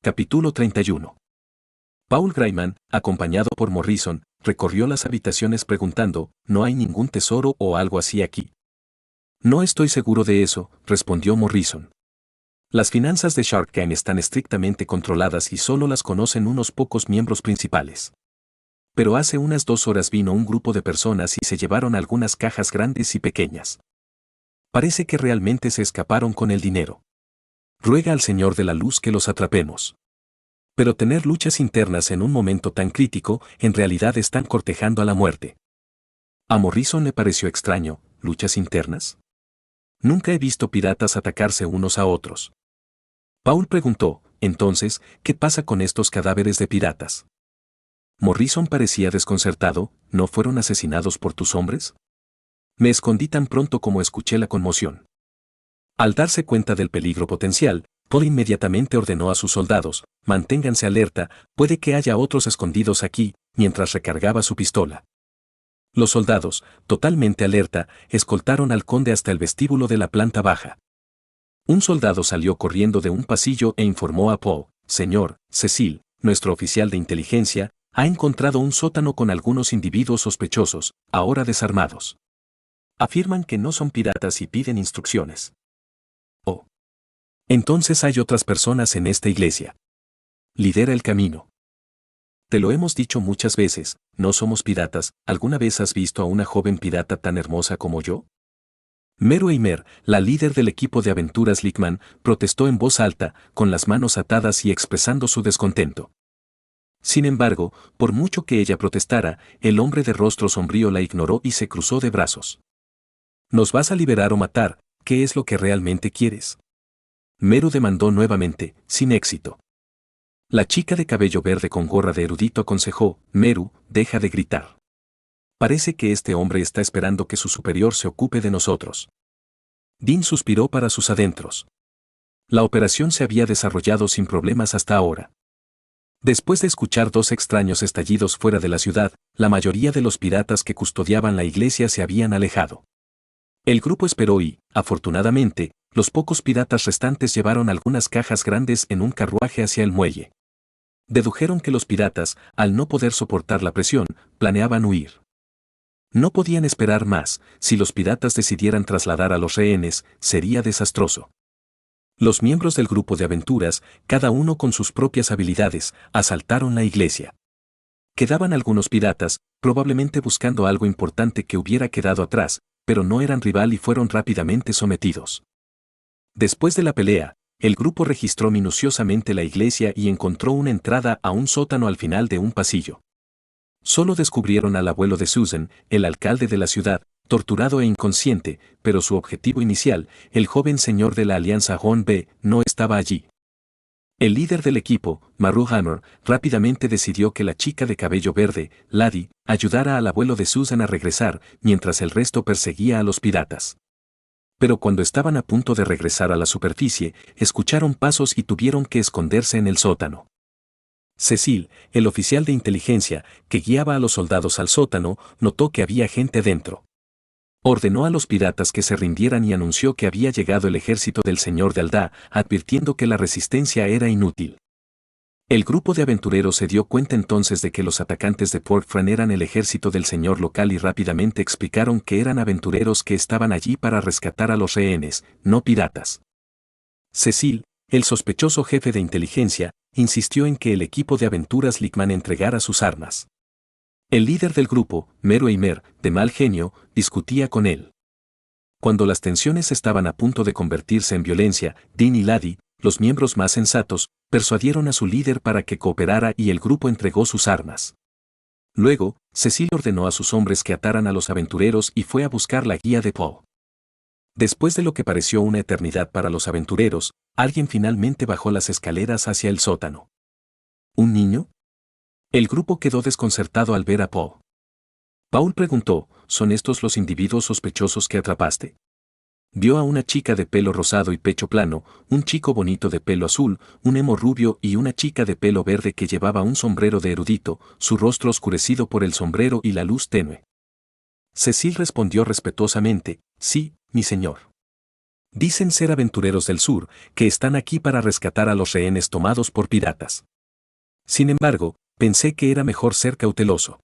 Capítulo 31. Paul Grayman, acompañado por Morrison, recorrió las habitaciones preguntando, ¿no hay ningún tesoro o algo así aquí? No estoy seguro de eso, respondió Morrison. Las finanzas de Shark Tank están estrictamente controladas y solo las conocen unos pocos miembros principales. Pero hace unas 2 horas vino un grupo de personas y se llevaron algunas cajas grandes y pequeñas. Parece que realmente se escaparon con el dinero. Ruega al Señor de la Luz que los atrapemos. Pero tener luchas internas en un momento tan crítico, en realidad están cortejando a la muerte. A Morrison le pareció extraño, ¿luchas internas? Nunca he visto piratas atacarse unos a otros. Paul preguntó, entonces, ¿qué pasa con estos cadáveres de piratas? Morrison parecía desconcertado, ¿no fueron asesinados por tus hombres? Me escondí tan pronto como escuché la conmoción. Al darse cuenta del peligro potencial, Paul inmediatamente ordenó a sus soldados, manténganse alerta, puede que haya otros escondidos aquí, mientras recargaba su pistola. Los soldados, totalmente alerta, escoltaron al conde hasta el vestíbulo de la planta baja. Un soldado salió corriendo de un pasillo e informó a Paul, señor, Cecil, nuestro oficial de inteligencia, ha encontrado un sótano con algunos individuos sospechosos, ahora desarmados. Afirman que no son piratas y piden instrucciones. Oh. Entonces hay otras personas en esta iglesia. Lidera el camino. Te lo hemos dicho muchas veces, no somos piratas, ¿alguna vez has visto a una joven pirata tan hermosa como yo? Meru Eimer, la líder del equipo de aventuras Lickman, protestó en voz alta, con las manos atadas y expresando su descontento. Sin embargo, por mucho que ella protestara, el hombre de rostro sombrío la ignoró y se cruzó de brazos. ¿Nos vas a liberar o matar? ¿Qué es lo que realmente quieres? Meru demandó nuevamente, sin éxito. La chica de cabello verde con gorra de erudito aconsejó, Meru, deja de gritar. Parece que este hombre está esperando que su superior se ocupe de nosotros. Dean suspiró para sus adentros. La operación se había desarrollado sin problemas hasta ahora. Después de escuchar 2 extraños estallidos fuera de la ciudad, la mayoría de los piratas que custodiaban la iglesia se habían alejado. El grupo esperó y, afortunadamente, los pocos piratas restantes llevaron algunas cajas grandes en un carruaje hacia el muelle. Dedujeron que los piratas, al no poder soportar la presión, planeaban huir. No podían esperar más, si los piratas decidieran trasladar a los rehenes, sería desastroso. Los miembros del grupo de aventuras, cada uno con sus propias habilidades, asaltaron la iglesia. Quedaban algunos piratas, probablemente buscando algo importante que hubiera quedado atrás, pero no eran rival y fueron rápidamente sometidos. Después de la pelea, el grupo registró minuciosamente la iglesia y encontró una entrada a un sótano al final de un pasillo. Solo descubrieron al abuelo de Susan, el alcalde de la ciudad, torturado e inconsciente, pero su objetivo inicial, el joven señor de la Alianza John B., no estaba allí. El líder del equipo, Maru Hammer, rápidamente decidió que la chica de cabello verde, Laddie, ayudara al abuelo de Susan a regresar, mientras el resto perseguía a los piratas. Pero cuando estaban a punto de regresar a la superficie, escucharon pasos y tuvieron que esconderse en el sótano. Cecil, el oficial de inteligencia, que guiaba a los soldados al sótano, notó que había gente dentro. Ordenó a los piratas que se rindieran y anunció que había llegado el ejército del señor de Aldá, advirtiendo que la resistencia era inútil. El grupo de aventureros se dio cuenta entonces de que los atacantes de Port Fran eran el ejército del señor local y rápidamente explicaron que eran aventureros que estaban allí para rescatar a los rehenes, no piratas. Cecil, el sospechoso jefe de inteligencia, insistió en que el equipo de aventuras Lickman entregara sus armas. El líder del grupo, Meru Eimer, de mal genio, discutía con él. Cuando las tensiones estaban a punto de convertirse en violencia, Dean y Laddie, los miembros más sensatos, persuadieron a su líder para que cooperara y el grupo entregó sus armas. Luego, Cecil ordenó a sus hombres que ataran a los aventureros y fue a buscar la guía de Paul. Después de lo que pareció una eternidad para los aventureros, alguien finalmente bajó las escaleras hacia el sótano. ¿Un niño? El grupo quedó desconcertado al ver a Paul. Paul preguntó, ¿son estos los individuos sospechosos que atrapaste? Vio a una chica de pelo rosado y pecho plano, un chico bonito de pelo azul, un emo rubio y una chica de pelo verde que llevaba un sombrero de erudito, su rostro oscurecido por el sombrero y la luz tenue. Cecil respondió respetuosamente, sí, mi señor. Dicen ser aventureros del sur, que están aquí para rescatar a los rehenes tomados por piratas. Sin embargo, pensé que era mejor ser cauteloso.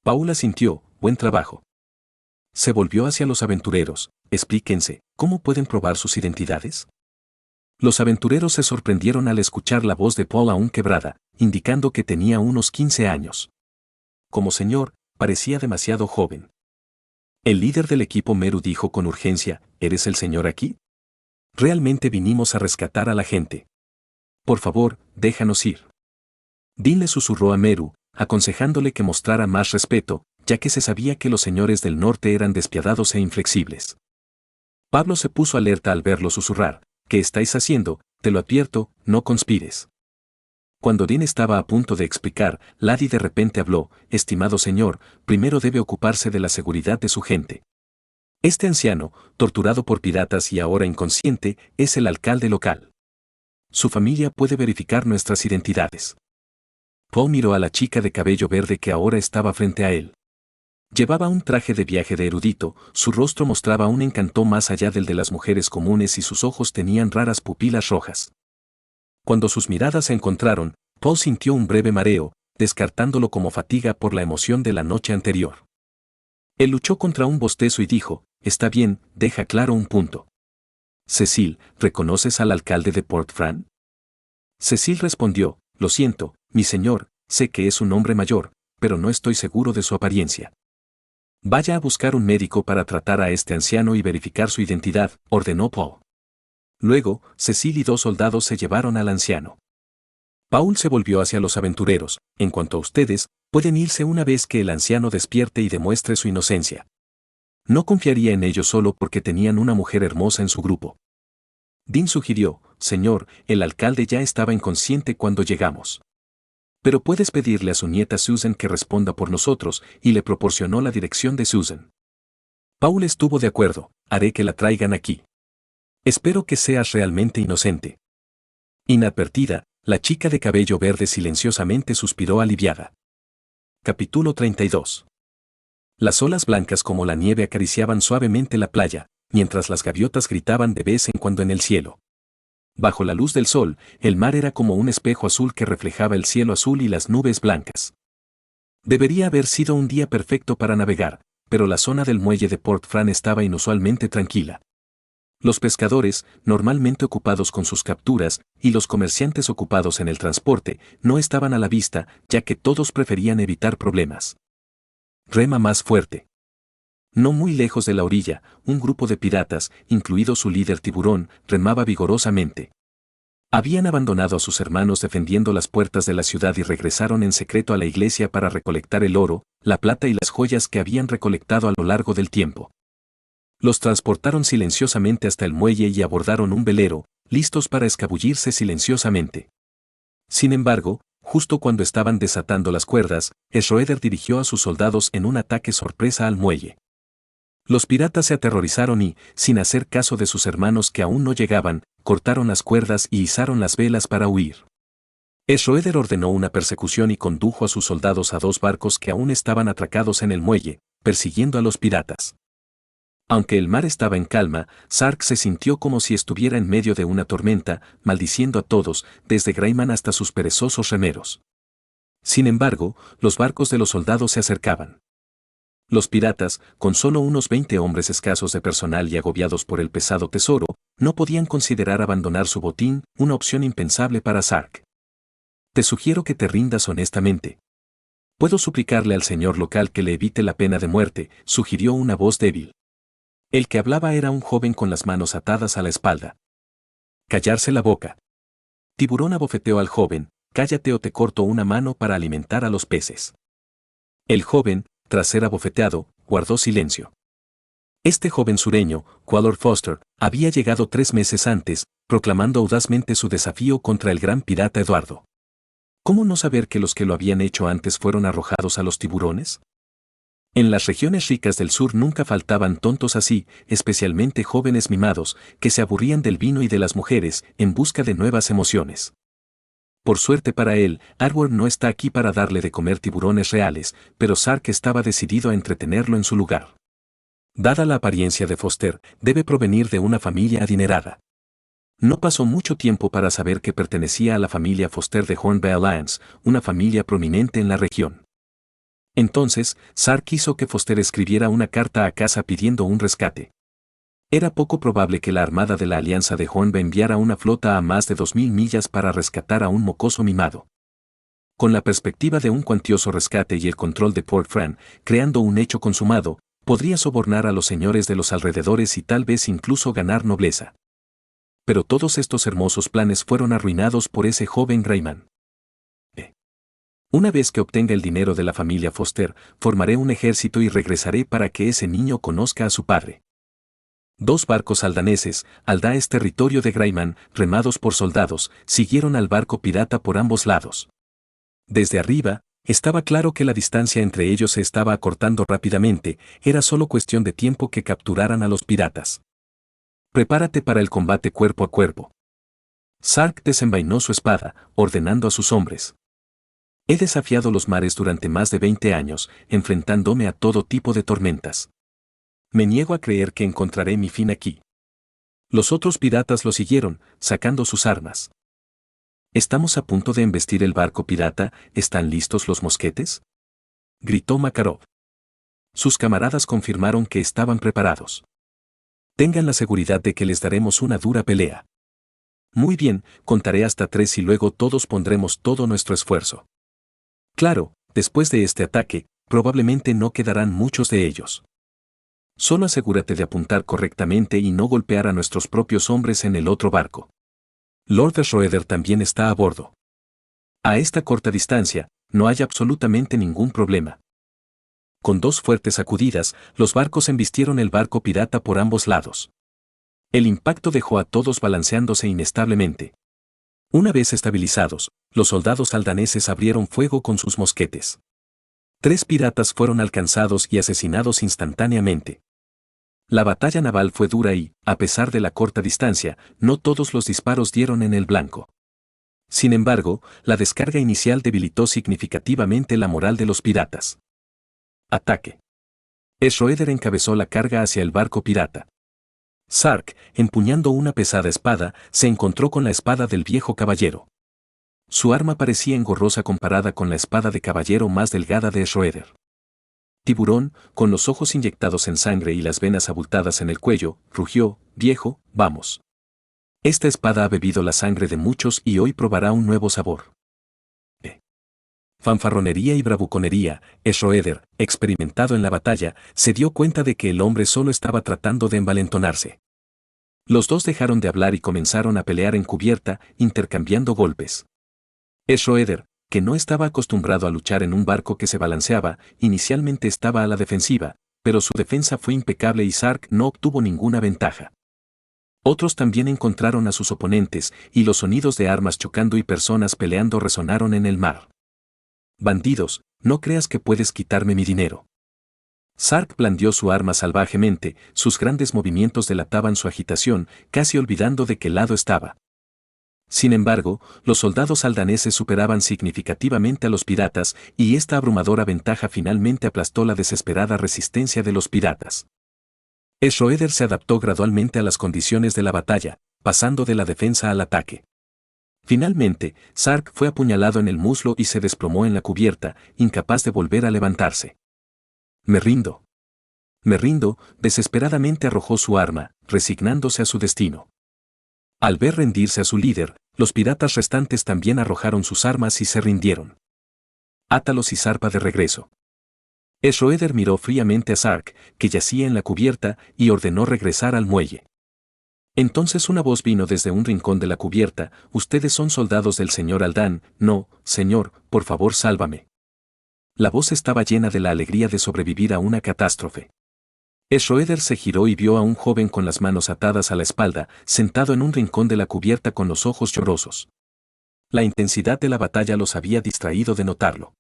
Paul asintió, buen trabajo. Se volvió hacia los aventureros, explíquense, ¿cómo pueden probar sus identidades? Los aventureros se sorprendieron al escuchar la voz de Paul aún quebrada, indicando que tenía unos 15 años. Como señor, parecía demasiado joven. El líder del equipo Meru dijo con urgencia, ¿eres el señor aquí? Realmente vinimos a rescatar a la gente. Por favor, déjanos ir. Dean le susurró a Meru, aconsejándole que mostrara más respeto, ya que se sabía que los señores del norte eran despiadados e inflexibles. Pablo se puso alerta al verlo susurrar, ¿qué estáis haciendo? Te lo advierto, no conspires. Cuando Dean estaba a punto de explicar, Laddie de repente habló, estimado señor, primero debe ocuparse de la seguridad de su gente. Este anciano, torturado por piratas y ahora inconsciente, es el alcalde local. Su familia puede verificar nuestras identidades. Paul miró a la chica de cabello verde que ahora estaba frente a él. Llevaba un traje de viaje de erudito, su rostro mostraba un encanto más allá del de las mujeres comunes y sus ojos tenían raras pupilas rojas. Cuando sus miradas se encontraron, Paul sintió un breve mareo, descartándolo como fatiga por la emoción de la noche anterior. Él luchó contra un bostezo y dijo, está bien, deja claro un punto. Cecil, ¿reconoces al alcalde de Port Fran? Cecil respondió, lo siento, mi señor, sé que es un hombre mayor, pero no estoy seguro de su apariencia. Vaya a buscar un médico para tratar a este anciano y verificar su identidad, ordenó Paul. Luego, Cecil y 2 soldados se llevaron al anciano. Paul se volvió hacia los aventureros, en cuanto a ustedes, pueden irse una vez que el anciano despierte y demuestre su inocencia. No confiaría en ellos solo porque tenían una mujer hermosa en su grupo. Dean sugirió, señor, el alcalde ya estaba inconsciente cuando llegamos. Pero puedes pedirle a su nieta Susan que responda por nosotros, y le proporcionó la dirección de Susan. Paul estuvo de acuerdo, haré que la traigan aquí. Espero que seas realmente inocente. Inadvertida, la chica de cabello verde silenciosamente suspiró aliviada. Capítulo 32. Las olas blancas como la nieve acariciaban suavemente la playa, mientras las gaviotas gritaban de vez en cuando en el cielo. Bajo la luz del sol, el mar era como un espejo azul que reflejaba el cielo azul y las nubes blancas. Debería haber sido un día perfecto para navegar, pero la zona del muelle de Port Fran estaba inusualmente tranquila. Los pescadores, normalmente ocupados con sus capturas, y los comerciantes ocupados en el transporte, no estaban a la vista, ya que todos preferían evitar problemas. Rema más fuerte. No muy lejos de la orilla, un grupo de piratas, incluido su líder Tiburón, remaba vigorosamente. Habían abandonado a sus hermanos defendiendo las puertas de la ciudad y regresaron en secreto a la iglesia para recolectar el oro, la plata y las joyas que habían recolectado a lo largo del tiempo. Los transportaron silenciosamente hasta el muelle y abordaron un velero, listos para escabullirse silenciosamente. Sin embargo, justo cuando estaban desatando las cuerdas, Schroeder dirigió a sus soldados en un ataque sorpresa al muelle. Los piratas se aterrorizaron y, sin hacer caso de sus hermanos que aún no llegaban, cortaron las cuerdas y izaron las velas para huir. Schroeder ordenó una persecución y condujo a sus soldados a 2 barcos que aún estaban atracados en el muelle, persiguiendo a los piratas. Aunque el mar estaba en calma, Sark se sintió como si estuviera en medio de una tormenta, maldiciendo a todos, desde Greyman hasta sus perezosos remeros. Sin embargo, los barcos de los soldados se acercaban. Los piratas, con solo unos 20 hombres escasos de personal y agobiados por el pesado tesoro, no podían considerar abandonar su botín, una opción impensable para Sark. Te sugiero que te rindas honestamente. Puedo suplicarle al señor local que le evite la pena de muerte, sugirió una voz débil. El que hablaba era un joven con las manos atadas a la espalda. Callarse la boca. Tiburón abofeteó al joven, cállate o te corto una mano para alimentar a los peces. El joven, tras ser abofeteado, guardó silencio. Este joven sureño, Quallor Foster, había llegado 3 meses antes, proclamando audazmente su desafío contra el gran pirata Eduardo. ¿Cómo no saber que los que lo habían hecho antes fueron arrojados a los tiburones? En las regiones ricas del sur nunca faltaban tontos así, especialmente jóvenes mimados, que se aburrían del vino y de las mujeres, en busca de nuevas emociones. Por suerte para él, Arwen no está aquí para darle de comer tiburones reales, pero Sark estaba decidido a entretenerlo en su lugar. Dada la apariencia de Foster, debe provenir de una familia adinerada. No pasó mucho tiempo para saber que pertenecía a la familia Foster de Hornby Alliance, una familia prominente en la región. Entonces, Sark quiso que Foster escribiera una carta a casa pidiendo un rescate. Era poco probable que la armada de la Alianza de Hornby enviara una flota a más de 2000 millas para rescatar a un mocoso mimado. Con la perspectiva de un cuantioso rescate y el control de Port Fran, creando un hecho consumado, podría sobornar a los señores de los alrededores y tal vez incluso ganar nobleza. Pero todos estos hermosos planes fueron arruinados por ese joven Greyman. Una vez que obtenga el dinero de la familia Foster, formaré un ejército y regresaré para que ese niño conozca a su padre. 2 barcos aldaneses, Alda es territorio de Greyman, remados por soldados, siguieron al barco pirata por ambos lados. Desde arriba, estaba claro que la distancia entre ellos se estaba acortando rápidamente, era solo cuestión de tiempo que capturaran a los piratas. Prepárate para el combate cuerpo a cuerpo. Sark desenvainó su espada, ordenando a sus hombres. He desafiado los mares durante más de 20 años, enfrentándome a todo tipo de tormentas. Me niego a creer que encontraré mi fin aquí. Los otros piratas lo siguieron, sacando sus armas. Estamos a punto de embestir el barco pirata, ¿están listos los mosquetes? Gritó Makarov. Sus camaradas confirmaron que estaban preparados. Tengan la seguridad de que les daremos una dura pelea. Muy bien, contaré hasta 3 y luego todos pondremos todo nuestro esfuerzo. Claro, después de este ataque, probablemente no quedarán muchos de ellos. Solo asegúrate de apuntar correctamente y no golpear a nuestros propios hombres en el otro barco. Lord Schroeder también está a bordo. A esta corta distancia, no hay absolutamente ningún problema. Con 2 fuertes sacudidas, los barcos embistieron el barco pirata por ambos lados. El impacto dejó a todos balanceándose inestablemente. Una vez estabilizados, los soldados aldaneses abrieron fuego con sus mosquetes. 3 piratas fueron alcanzados y asesinados instantáneamente. La batalla naval fue dura y, a pesar de la corta distancia, no todos los disparos dieron en el blanco. Sin embargo, la descarga inicial debilitó significativamente la moral de los piratas. Ataque. Schroeder encabezó la carga hacia el barco pirata. Sark, empuñando una pesada espada, se encontró con la espada del viejo caballero. Su arma parecía engorrosa comparada con la espada de caballero más delgada de Schroeder. Tiburón, con los ojos inyectados en sangre y las venas abultadas en el cuello, rugió: «Viejo, vamos. Esta espada ha bebido la sangre de muchos y hoy probará un nuevo sabor». Fanfarronería y bravuconería. Schroeder, experimentado en la batalla, se dio cuenta de que el hombre solo estaba tratando de envalentonarse. Los dos dejaron de hablar y comenzaron a pelear en cubierta, intercambiando golpes. Schroeder, que no estaba acostumbrado a luchar en un barco que se balanceaba, inicialmente estaba a la defensiva, pero su defensa fue impecable y Sark no obtuvo ninguna ventaja. Otros también encontraron a sus oponentes, y los sonidos de armas chocando y personas peleando resonaron en el mar. «Bandidos, no creas que puedes quitarme mi dinero». Sark blandió su arma salvajemente, sus grandes movimientos delataban su agitación, casi olvidando de qué lado estaba. Sin embargo, los soldados aldaneses superaban significativamente a los piratas, y esta abrumadora ventaja finalmente aplastó la desesperada resistencia de los piratas. Schroeder se adaptó gradualmente a las condiciones de la batalla, pasando de la defensa al ataque. Finalmente, Sark fue apuñalado en el muslo y se desplomó en la cubierta, incapaz de volver a levantarse. «Me rindo». «Me rindo», desesperadamente arrojó su arma, resignándose a su destino. Al ver rendirse a su líder, los piratas restantes también arrojaron sus armas y se rindieron. «Átalos y zarpa de regreso». Schroeder miró fríamente a Sark, que yacía en la cubierta, y ordenó regresar al muelle. Entonces una voz vino desde un rincón de la cubierta: «Ustedes son soldados del señor Aldan». «No, señor, por favor sálvame». La voz estaba llena de la alegría de sobrevivir a una catástrofe. Schroeder se giró y vio a un joven con las manos atadas a la espalda, sentado en un rincón de la cubierta con los ojos llorosos. La intensidad de la batalla los había distraído de notarlo.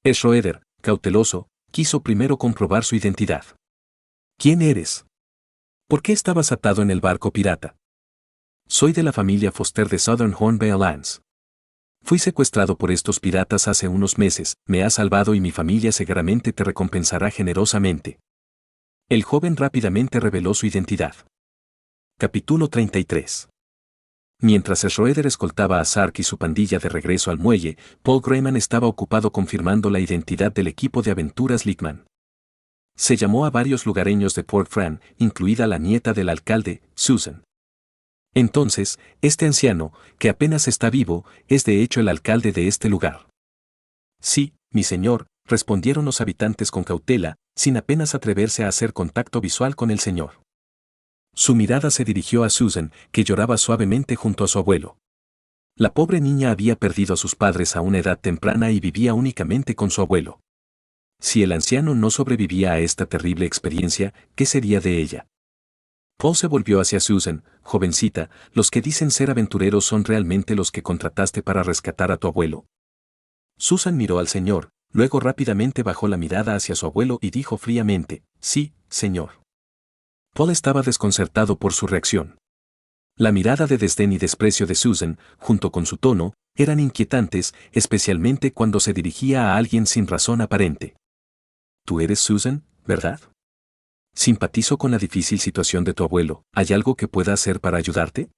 Schroeder, cauteloso, quiso primero comprobar su identidad. «¿Quién eres? ¿Por qué estabas atado en el barco pirata?» «Soy de la familia Foster de Southern Hornby Alliance. Fui secuestrado por estos piratas hace unos meses, me has salvado y mi familia seguramente te recompensará generosamente». El joven rápidamente reveló su identidad. Capítulo 33. Mientras Schroeder escoltaba a Sark y su pandilla de regreso al muelle, Paul Grayman estaba ocupado confirmando la identidad del equipo de aventuras Lickman. Se llamó a varios lugareños de Port Fran, incluida la nieta del alcalde, Susan. Entonces, este anciano, que apenas está vivo, es de hecho el alcalde de este lugar. Sí, mi señor, respondieron los habitantes con cautela, sin apenas atreverse a hacer contacto visual con el señor. Su mirada se dirigió a Susan, que lloraba suavemente junto a su abuelo. La pobre niña había perdido a sus padres a una edad temprana y vivía únicamente con su abuelo. Si el anciano no sobrevivía a esta terrible experiencia, ¿qué sería de ella? Paul se volvió hacia Susan. Jovencita, ¿los que dicen ser aventureros son realmente los que contrataste para rescatar a tu abuelo? Susan miró al señor, luego rápidamente bajó la mirada hacia su abuelo y dijo fríamente, sí, señor. Paul estaba desconcertado por su reacción. La mirada de desdén y desprecio de Susan, junto con su tono, eran inquietantes, especialmente cuando se dirigía a alguien sin razón aparente. Tú eres Susan, ¿verdad? Simpatizo con la difícil situación de tu abuelo. ¿Hay algo que pueda hacer para ayudarte?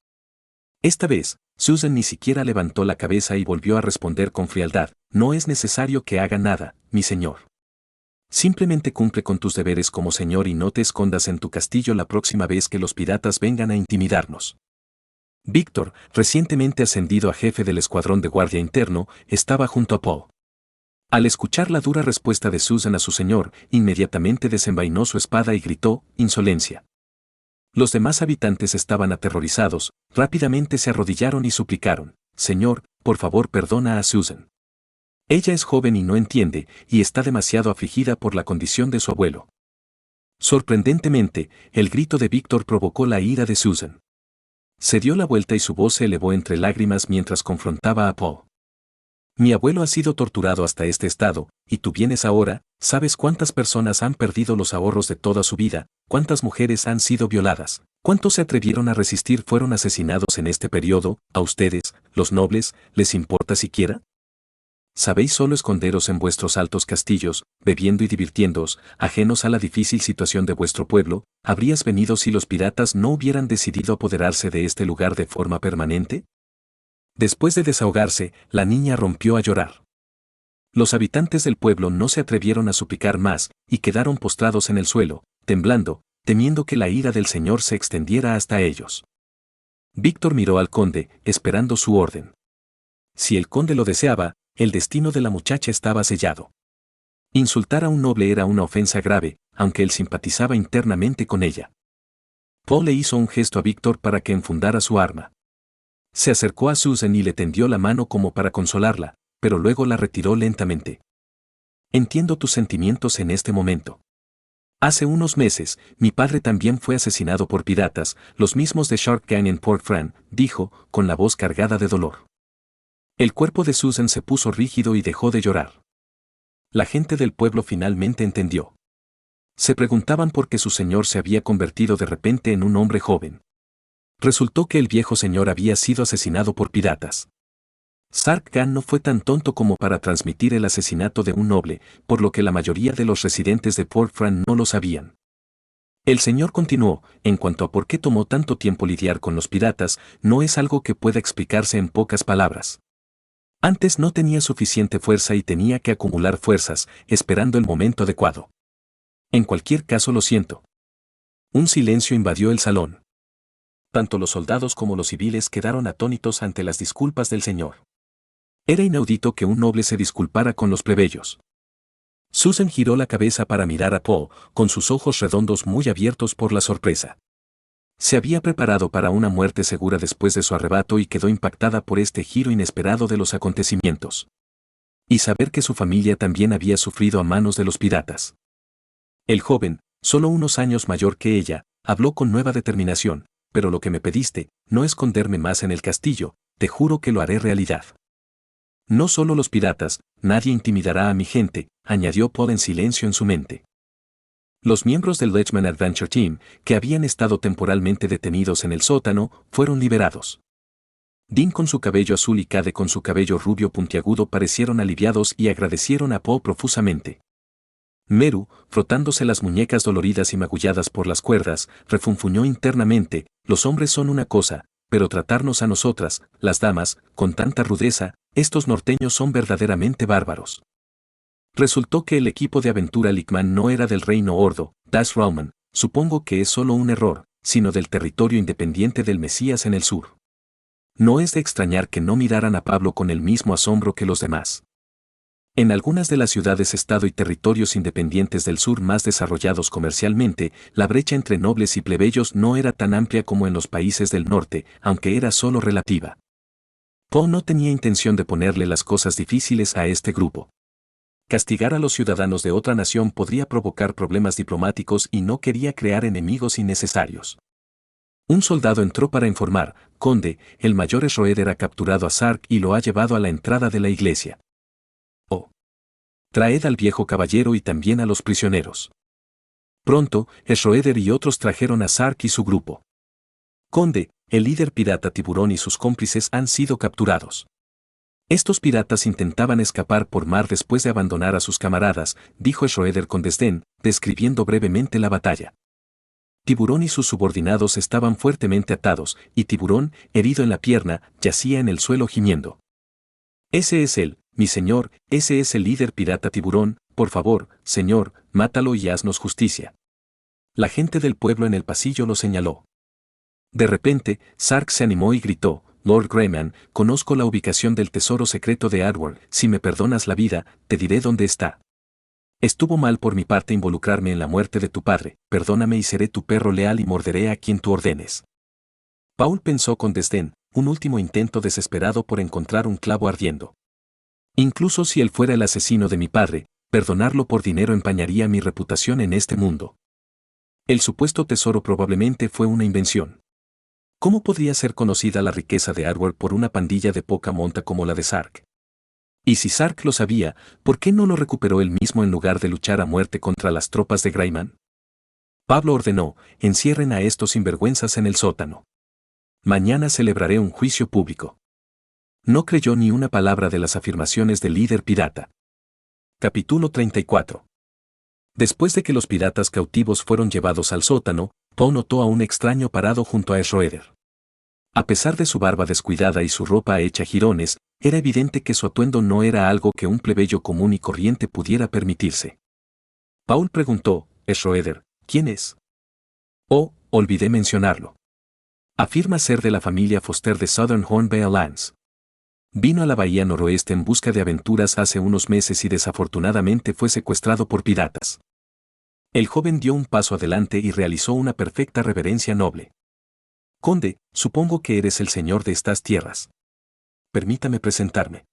Esta vez, Susan ni siquiera levantó la cabeza y volvió a responder con frialdad, no es necesario que haga nada, mi señor. Simplemente cumple con tus deberes como señor y no te escondas en tu castillo la próxima vez que los piratas vengan a intimidarnos. Víctor, recientemente ascendido a jefe del escuadrón de guardia interno, estaba junto a Paul. Al escuchar la dura respuesta de Susan a su señor, inmediatamente desenvainó su espada y gritó, insolencia. Los demás habitantes estaban aterrorizados, rápidamente se arrodillaron y suplicaron, Señor, por favor perdona a Susan. Ella es joven y no entiende, y está demasiado afligida por la condición de su abuelo. Sorprendentemente, el grito de Víctor provocó la ira de Susan. Se dio la vuelta y su voz se elevó entre lágrimas mientras confrontaba a Paul. Mi abuelo ha sido torturado hasta este estado, y tú vienes ahora, ¿sabes cuántas personas han perdido los ahorros de toda su vida? ¿Cuántas mujeres han sido violadas? ¿Cuántos se atrevieron a resistir fueron asesinados en este periodo? ¿A ustedes, los nobles, les importa siquiera? ¿Sabéis solo esconderos en vuestros altos castillos, bebiendo y divirtiéndoos, ajenos a la difícil situación de vuestro pueblo? ¿Habrías venido si los piratas no hubieran decidido apoderarse de este lugar de forma permanente? Después de desahogarse, la niña rompió a llorar. Los habitantes del pueblo no se atrevieron a suplicar más, y quedaron postrados en el suelo, temblando, temiendo que la ira del señor se extendiera hasta ellos. Víctor miró al conde, esperando su orden. Si el conde lo deseaba, el destino de la muchacha estaba sellado. Insultar a un noble era una ofensa grave, aunque él simpatizaba internamente con ella. Paul le hizo un gesto a Víctor para que enfundara su arma. Se acercó a Susan y le tendió la mano como para consolarla, pero luego la retiró lentamente. Entiendo tus sentimientos en este momento. Hace unos meses, mi padre también fue asesinado por piratas, los mismos de Shark Gang en Port Fran, dijo, con la voz cargada de dolor. El cuerpo de Susan se puso rígido y dejó de llorar. La gente del pueblo finalmente entendió. Se preguntaban por qué su señor se había convertido de repente en un hombre joven. Resultó que el viejo señor había sido asesinado por piratas. Sark Gan no fue tan tonto como para transmitir el asesinato de un noble, por lo que la mayoría de los residentes de Port Fran no lo sabían. El señor continuó, en cuanto a por qué tomó tanto tiempo lidiar con los piratas, no es algo que pueda explicarse en pocas palabras. Antes no tenía suficiente fuerza y tenía que acumular fuerzas, esperando el momento adecuado. En cualquier caso lo siento. Un silencio invadió el salón. Tanto los soldados como los civiles quedaron atónitos ante las disculpas del señor. Era inaudito que un noble se disculpara con los plebeyos. Susan giró la cabeza para mirar a Paul, con sus ojos redondos muy abiertos por la sorpresa. Se había preparado para una muerte segura después de su arrebato y quedó impactada por este giro inesperado de los acontecimientos. Y saber que su familia también había sufrido a manos de los piratas. El joven, solo unos años mayor que ella, habló con nueva determinación, pero lo que me pediste, no esconderme más en el castillo, te juro que lo haré realidad. No solo los piratas, nadie intimidará a mi gente, añadió Paul en silencio en su mente. Los miembros del Lechman Adventure Team, que habían estado temporalmente detenidos en el sótano, fueron liberados. Dean con su cabello azul y Cade con su cabello rubio puntiagudo parecieron aliviados y agradecieron a Paul profusamente. Meru, frotándose las muñecas doloridas y magulladas por las cuerdas, refunfuñó internamente, los hombres son una cosa, pero tratarnos a nosotras, las damas, con tanta rudeza, estos norteños son verdaderamente bárbaros. Resultó que el equipo de aventura Lickman no era del reino Ordo, Das Rauman, supongo que es solo un error, sino del territorio independiente del Mesías en el sur. No es de extrañar que no miraran a Pablo con el mismo asombro que los demás. En algunas de las ciudades-estado y territorios independientes del sur más desarrollados comercialmente, la brecha entre nobles y plebeyos no era tan amplia como en los países del norte, aunque era solo relativa. Poe no tenía intención de ponerle las cosas difíciles a este grupo. Castigar a los ciudadanos de otra nación podría provocar problemas diplomáticos y no quería crear enemigos innecesarios. Un soldado entró para informar, Conde, el mayor Schroeder ha capturado a Sark y lo ha llevado a la entrada de la iglesia. Oh. Traed al viejo caballero y también a los prisioneros. Pronto, Schroeder y otros trajeron a Sark y su grupo. Conde, el líder pirata Tiburón y sus cómplices han sido capturados. Estos piratas intentaban escapar por mar después de abandonar a sus camaradas, dijo Schroeder con desdén, describiendo brevemente la batalla. Tiburón y sus subordinados estaban fuertemente atados, y Tiburón, herido en la pierna, yacía en el suelo gimiendo. Ese es él, mi señor, ese es el líder pirata Tiburón, por favor, señor, mátalo y haznos justicia. La gente del pueblo en el pasillo lo señaló. De repente, Sark se animó y gritó, Lord Greyman, conozco la ubicación del tesoro secreto de Adward, si me perdonas la vida, te diré dónde está. Estuvo mal por mi parte involucrarme en la muerte de tu padre, perdóname y seré tu perro leal y morderé a quien tú ordenes. Paul pensó con desdén, un último intento desesperado por encontrar un clavo ardiendo. Incluso si él fuera el asesino de mi padre, perdonarlo por dinero empañaría mi reputación en este mundo. El supuesto tesoro probablemente fue una invención. ¿Cómo podría ser conocida la riqueza de Adward por una pandilla de poca monta como la de Sark? Y si Sark lo sabía, ¿por qué no lo recuperó él mismo en lugar de luchar a muerte contra las tropas de Greyman? Pablo ordenó, encierren a estos sinvergüenzas en el sótano. Mañana celebraré un juicio público. No creyó ni una palabra de las afirmaciones del líder pirata. Capítulo 34. Después de que los piratas cautivos fueron llevados al sótano, Poe notó a un extraño parado junto a Schroeder. A pesar de su barba descuidada y su ropa hecha jirones, era evidente que su atuendo no era algo que un plebeyo común y corriente pudiera permitirse. Paul preguntó, Schroeder, ¿quién es? Oh, olvidé mencionarlo. Afirma ser de la familia Foster de Southern Hornby Lands. Vino a la bahía noroeste en busca de aventuras hace unos meses y desafortunadamente fue secuestrado por piratas. El joven dio un paso adelante y realizó una perfecta reverencia noble. Conde, supongo que eres el señor de estas tierras. Permítame presentarme.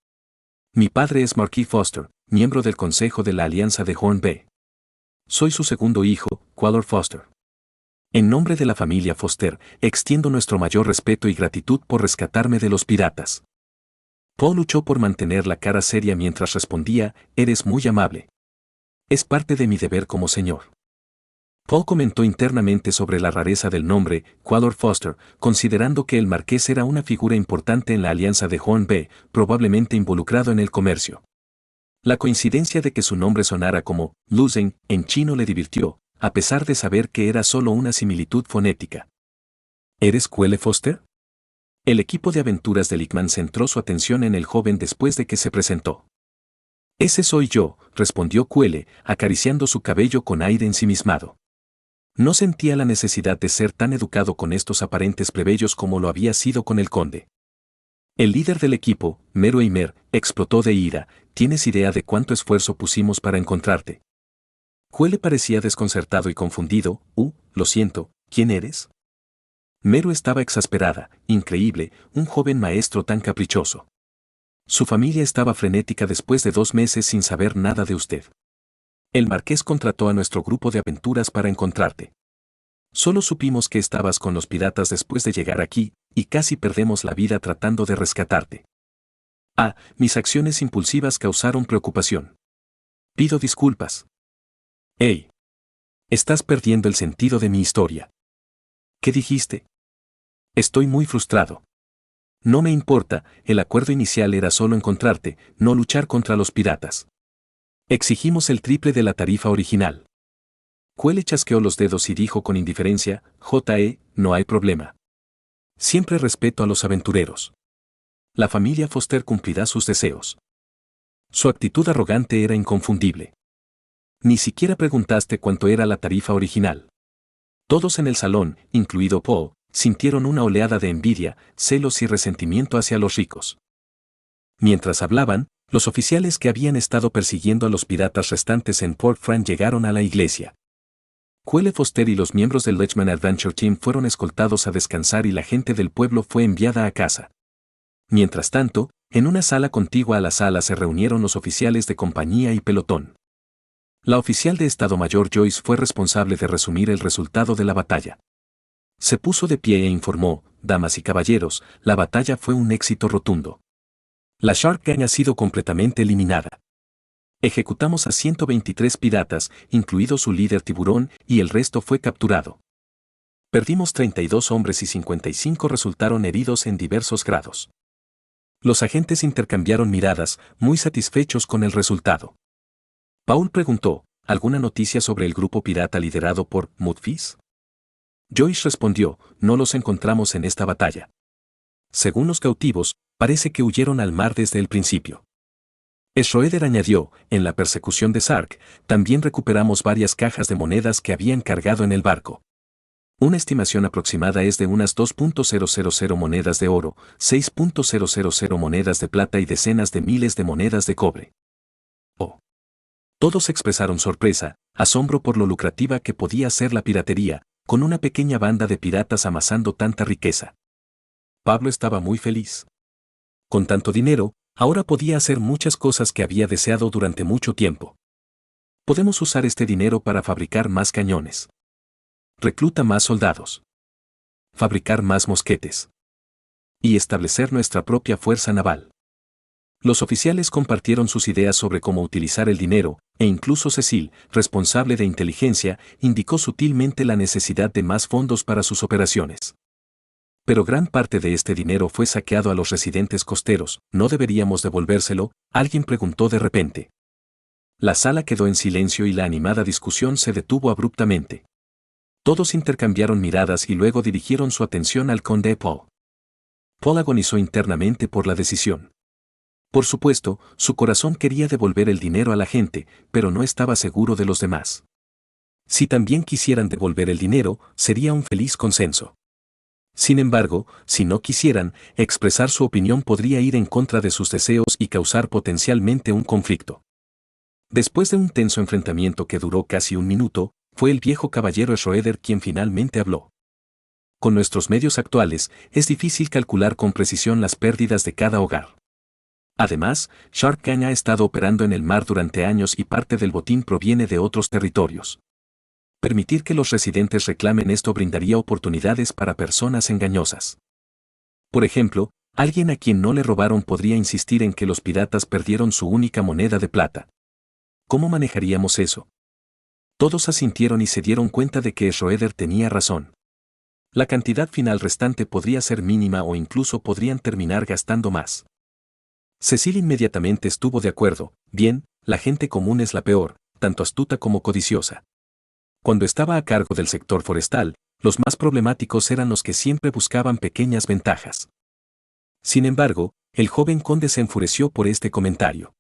Mi padre es Marquis Foster, miembro del Consejo de la Alianza de Hornby. Soy su segundo hijo, Quallor Foster. En nombre de la familia Foster, extiendo nuestro mayor respeto y gratitud por rescatarme de los piratas. Poe luchó por mantener la cara seria mientras respondía, eres muy amable. Es parte de mi deber como señor. Poe comentó internamente sobre la rareza del nombre, Quallor Foster, considerando que el marqués era una figura importante en la alianza de Hornby, probablemente involucrado en el comercio. La coincidencia de que su nombre sonara como Luzeng en chino le divirtió, a pesar de saber que era solo una similitud fonética. ¿Eres Quelle Foster? El equipo de aventuras de Lickman centró su atención en el joven después de que se presentó. Ese soy yo, respondió Quelle, acariciando su cabello con aire ensimismado. No sentía la necesidad de ser tan educado con estos aparentes plebeyos como lo había sido con el conde. El líder del equipo, Meru Eimer, explotó de ira, ¿tienes idea de cuánto esfuerzo pusimos para encontrarte? Quelle parecía desconcertado y confundido, lo siento, ¿quién eres? Meru estaba exasperada, increíble, un joven maestro tan caprichoso. Su familia estaba frenética después de 2 meses sin saber nada de usted. El marqués contrató a nuestro grupo de aventuras para encontrarte. Solo supimos que estabas con los piratas después de llegar aquí, y casi perdemos la vida tratando de rescatarte. Mis acciones impulsivas causaron preocupación. Pido disculpas. Hey. Estás perdiendo el sentido de mi historia. ¿Qué dijiste? Estoy muy frustrado. No me importa, el acuerdo inicial era solo encontrarte, no luchar contra los piratas. Exigimos el triple de la tarifa original. Quelle chasqueó los dedos y dijo con indiferencia, no hay problema. Siempre respeto a los aventureros. La familia Foster cumplirá sus deseos. Su actitud arrogante era inconfundible. Ni siquiera preguntaste cuánto era la tarifa original. Todos en el salón, incluido Paul, sintieron una oleada de envidia, celos y resentimiento hacia los ricos. Mientras hablaban, los oficiales que habían estado persiguiendo a los piratas restantes en Port Frank llegaron a la iglesia. Quelle Foster y los miembros del Lechman Adventure Team fueron escoltados a descansar y la gente del pueblo fue enviada a casa. Mientras tanto, en una sala contigua a la sala se reunieron los oficiales de compañía y pelotón. La oficial de Estado Mayor Joyce fue responsable de resumir el resultado de la batalla. Se puso de pie e informó, damas y caballeros, la batalla fue un éxito rotundo. La Shark Gang ha sido completamente eliminada. Ejecutamos a 123 piratas, incluido su líder Tiburón, y el resto fue capturado. Perdimos 32 hombres y 55 resultaron heridos en diversos grados. Los agentes intercambiaron miradas, muy satisfechos con el resultado. Paul preguntó, ¿alguna noticia sobre el grupo pirata liderado por Mudfish? Joyce respondió, no los encontramos en esta batalla. Según los cautivos, parece que huyeron al mar desde el principio. Schroeder añadió, en la persecución de Sark, también recuperamos varias cajas de monedas que habían cargado en el barco. Una estimación aproximada es de unas 2.000 monedas de oro, 6.000 monedas de plata y decenas de miles de monedas de cobre. Oh. Todos expresaron sorpresa, asombro por lo lucrativa que podía ser la piratería, con una pequeña banda de piratas amasando tanta riqueza. Pablo estaba muy feliz. Con tanto dinero, ahora podía hacer muchas cosas que había deseado durante mucho tiempo. Podemos usar este dinero para fabricar más cañones. Recluta más soldados. Fabricar más mosquetes. Y establecer nuestra propia fuerza naval. Los oficiales compartieron sus ideas sobre cómo utilizar el dinero, e incluso Cecil, responsable de inteligencia, indicó sutilmente la necesidad de más fondos para sus operaciones. Pero gran parte de este dinero fue saqueado a los residentes costeros, ¿no deberíamos devolvérselo?, alguien preguntó de repente. La sala quedó en silencio y la animada discusión se detuvo abruptamente. Todos intercambiaron miradas y luego dirigieron su atención al conde Paul. Paul agonizó internamente por la decisión. Por supuesto, su corazón quería devolver el dinero a la gente, pero no estaba seguro de los demás. Si también quisieran devolver el dinero, sería un feliz consenso. Sin embargo, si no quisieran, expresar su opinión podría ir en contra de sus deseos y causar potencialmente un conflicto. Después de un tenso enfrentamiento que duró casi un minuto, fue el viejo caballero Schroeder quien finalmente habló. Con nuestros medios actuales, es difícil calcular con precisión las pérdidas de cada hogar. Además, Shark Gang ha estado operando en el mar durante años y parte del botín proviene de otros territorios. Permitir que los residentes reclamen esto brindaría oportunidades para personas engañosas. Por ejemplo, alguien a quien no le robaron podría insistir en que los piratas perdieron su única moneda de plata. ¿Cómo manejaríamos eso? Todos asintieron y se dieron cuenta de que Schroeder tenía razón. La cantidad final restante podría ser mínima o incluso podrían terminar gastando más. Cecil inmediatamente estuvo de acuerdo, bien, la gente común es la peor, tanto astuta como codiciosa. Cuando estaba a cargo del sector forestal, los más problemáticos eran los que siempre buscaban pequeñas ventajas. Sin embargo, el joven conde se enfureció por este comentario.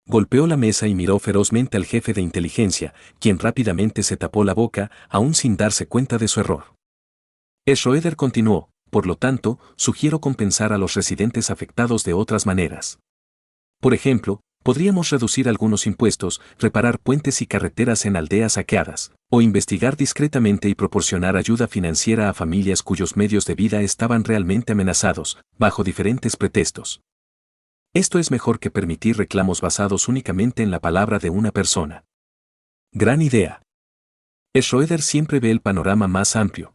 Golpeó la mesa y miró ferozmente al jefe de inteligencia, quien rápidamente se tapó la boca, aún sin darse cuenta de su error. Schroeder continuó, por lo tanto, sugiero compensar a los residentes afectados de otras maneras. Por ejemplo, podríamos reducir algunos impuestos, reparar puentes y carreteras en aldeas saqueadas, o investigar discretamente y proporcionar ayuda financiera a familias cuyos medios de vida estaban realmente amenazados, bajo diferentes pretextos. Esto es mejor que permitir reclamos basados únicamente en la palabra de una persona. Gran idea. Schroeder siempre ve el panorama más amplio.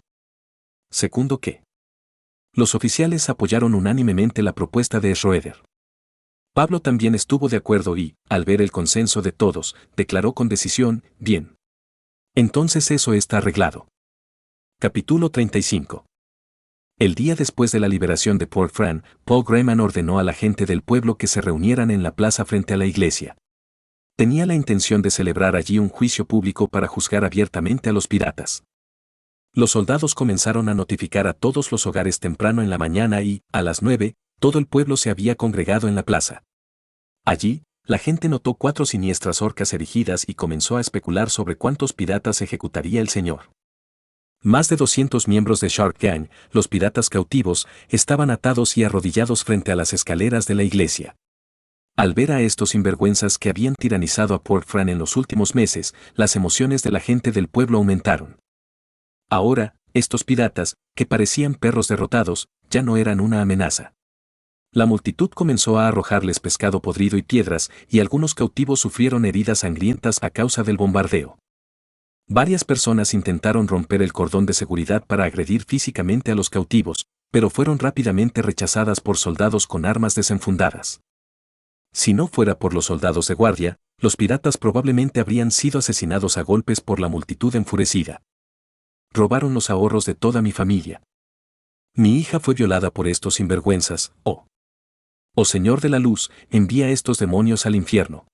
Segundo que. Los oficiales apoyaron unánimemente la propuesta de Schroeder. Pablo también estuvo de acuerdo y, al ver el consenso de todos, declaró con decisión, bien. Entonces eso está arreglado. Capítulo 35. El día después de la liberación de Port Frank, Paul Grayman ordenó a la gente del pueblo que se reunieran en la plaza frente a la iglesia. Tenía la intención de celebrar allí un juicio público para juzgar abiertamente a los piratas. Los soldados comenzaron a notificar a todos los hogares temprano en la mañana y, a las 9, todo el pueblo se había congregado en la plaza. Allí, la gente notó 4 siniestras horcas erigidas y comenzó a especular sobre cuántos piratas ejecutaría el señor. Más de 200 miembros de Shark Gang, los piratas cautivos, estaban atados y arrodillados frente a las escaleras de la iglesia. Al ver a estos sinvergüenzas que habían tiranizado a Port Fran en los últimos meses, las emociones de la gente del pueblo aumentaron. Ahora, estos piratas, que parecían perros derrotados, ya no eran una amenaza. La multitud comenzó a arrojarles pescado podrido y piedras, y algunos cautivos sufrieron heridas sangrientas a causa del bombardeo. Varias personas intentaron romper el cordón de seguridad para agredir físicamente a los cautivos, pero fueron rápidamente rechazadas por soldados con armas desenfundadas. Si no fuera por los soldados de guardia, los piratas probablemente habrían sido asesinados a golpes por la multitud enfurecida. Robaron los ahorros de toda mi familia. Mi hija fue violada por estos sinvergüenzas, oh. Oh Señor de la Luz, envía a estos demonios al infierno.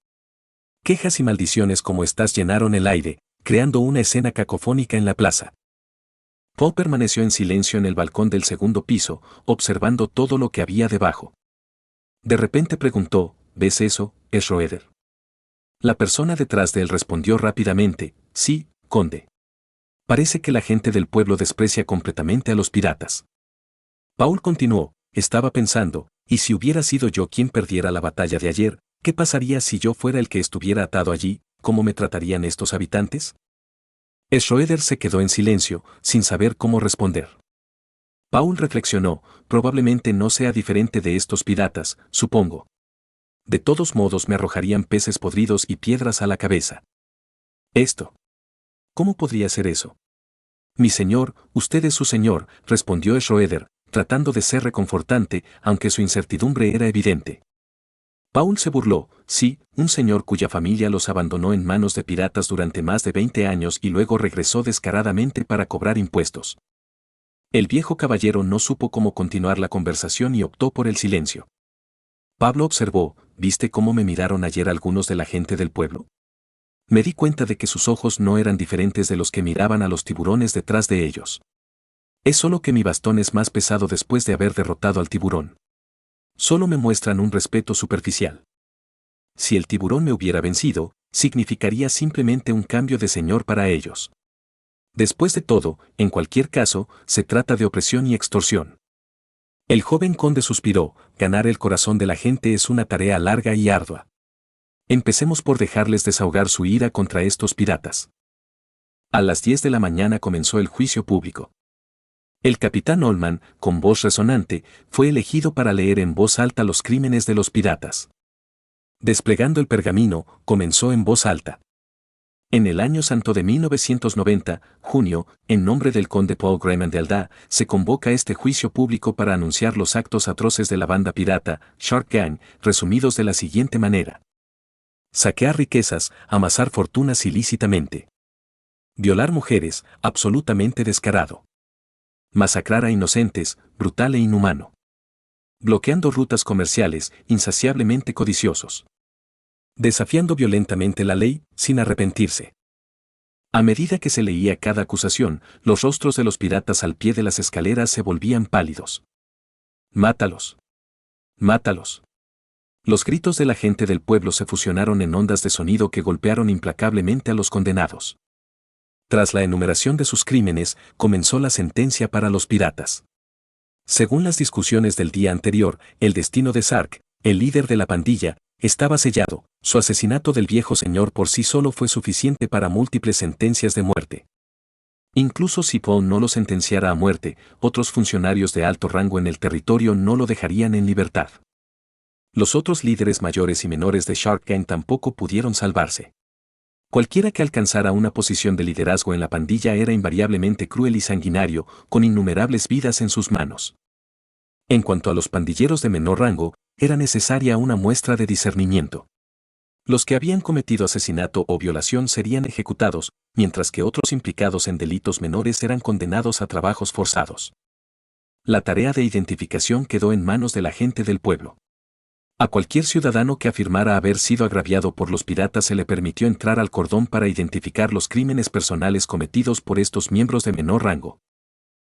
Quejas y maldiciones como estas llenaron el aire, creando una escena cacofónica en la plaza. Paul permaneció en silencio en el balcón del segundo piso, observando todo lo que había debajo. De repente preguntó, ¿ves eso, Schroeder? La persona detrás de él respondió rápidamente, sí, conde. Parece que la gente del pueblo desprecia completamente a los piratas. Paul continuó, estaba pensando, ¿y si hubiera sido yo quien perdiera la batalla de ayer, qué pasaría si yo fuera el que estuviera atado allí? ¿Cómo me tratarían estos habitantes? Schroeder se quedó en silencio, sin saber cómo responder. Paul reflexionó, probablemente no sea diferente de estos piratas, supongo. De todos modos me arrojarían peces podridos y piedras a la cabeza. Esto. ¿Cómo podría ser eso? Mi señor, usted es su señor, respondió Schroeder, tratando de ser reconfortante, aunque su incertidumbre era evidente. Paul se burló, sí, un señor cuya familia los abandonó en manos de piratas durante más de 20 años y luego regresó descaradamente para cobrar impuestos. El viejo caballero no supo cómo continuar la conversación y optó por el silencio. Pablo observó, ¿viste cómo me miraron ayer algunos de la gente del pueblo? Me di cuenta de que sus ojos no eran diferentes de los que miraban a los tiburones detrás de ellos. Es solo que mi bastón es más pesado después de haber derrotado al tiburón. Solo me muestran un respeto superficial. Si el tiburón me hubiera vencido, significaría simplemente un cambio de señor para ellos. Después de todo, en cualquier caso, se trata de opresión y extorsión. El joven conde suspiró, ganar el corazón de la gente es una tarea larga y ardua. Empecemos por dejarles desahogar su ira contra estos piratas. A las 10 de la mañana comenzó el juicio público. El capitán Olman, con voz resonante, fue elegido para leer en voz alta los crímenes de los piratas. Desplegando el pergamino, comenzó en voz alta. En el año santo de 1990, junio, en nombre del conde Paul Grayman de Aldá, se convoca este juicio público para anunciar los actos atroces de la banda pirata, Shark Gang, resumidos de la siguiente manera. Saquear riquezas, amasar fortunas ilícitamente. Violar mujeres, absolutamente descarado. Masacrar a inocentes, brutal e inhumano. Bloqueando rutas comerciales, insaciablemente codiciosos. Desafiando violentamente la ley, sin arrepentirse. A medida que se leía cada acusación, los rostros de los piratas al pie de las escaleras se volvían pálidos. ¡Mátalos! ¡Mátalos! Los gritos de la gente del pueblo se fusionaron en ondas de sonido que golpearon implacablemente a los condenados. Tras la enumeración de sus crímenes, comenzó la sentencia para los piratas. Según las discusiones del día anterior, el destino de Sark, el líder de la pandilla, estaba sellado. Su asesinato del viejo señor por sí solo fue suficiente para múltiples sentencias de muerte. Incluso si Paul no lo sentenciara a muerte, otros funcionarios de alto rango en el territorio no lo dejarían en libertad. Los otros líderes mayores y menores de Shark Gang tampoco pudieron salvarse. Cualquiera que alcanzara una posición de liderazgo en la pandilla era invariablemente cruel y sanguinario, con innumerables vidas en sus manos. En cuanto a los pandilleros de menor rango, era necesaria una muestra de discernimiento. Los que habían cometido asesinato o violación serían ejecutados, mientras que otros implicados en delitos menores eran condenados a trabajos forzados. La tarea de identificación quedó en manos de la gente del pueblo. A cualquier ciudadano que afirmara haber sido agraviado por los piratas se le permitió entrar al cordón para identificar los crímenes personales cometidos por estos miembros de menor rango.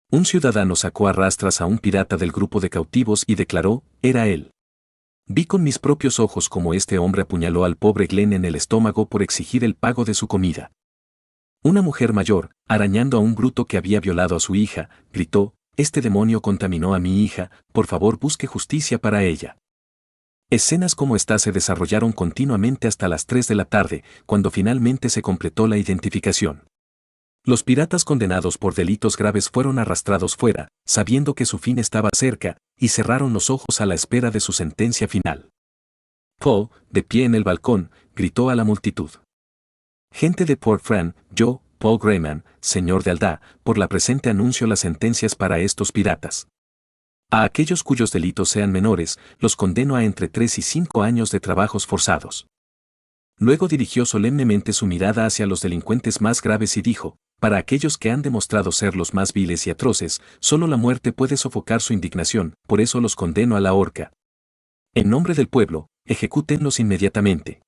Un ciudadano sacó a rastras a un pirata del grupo de cautivos y declaró, era él. Vi con mis propios ojos cómo este hombre apuñaló al pobre Glenn en el estómago por exigir el pago de su comida. Una mujer mayor, arañando a un bruto que había violado a su hija, gritó, este demonio contaminó a mi hija, por favor busque justicia para ella. Escenas como esta se desarrollaron continuamente hasta las 3 de la tarde, cuando finalmente se completó la identificación. Los piratas condenados por delitos graves fueron arrastrados fuera, sabiendo que su fin estaba cerca, y cerraron los ojos a la espera de su sentencia final. Paul, de pie en el balcón, gritó a la multitud. Gente de Port Fran, yo, Paul Grayman, señor de Aldá, por la presente anuncio las sentencias para estos piratas. A aquellos cuyos delitos sean menores, los condeno a entre 3 y 5 años de trabajos forzados. Luego dirigió solemnemente su mirada hacia los delincuentes más graves y dijo, para aquellos que han demostrado ser los más viles y atroces, solo la muerte puede sofocar su indignación, por eso los condeno a la horca. En nombre del pueblo, ejecútenlos inmediatamente.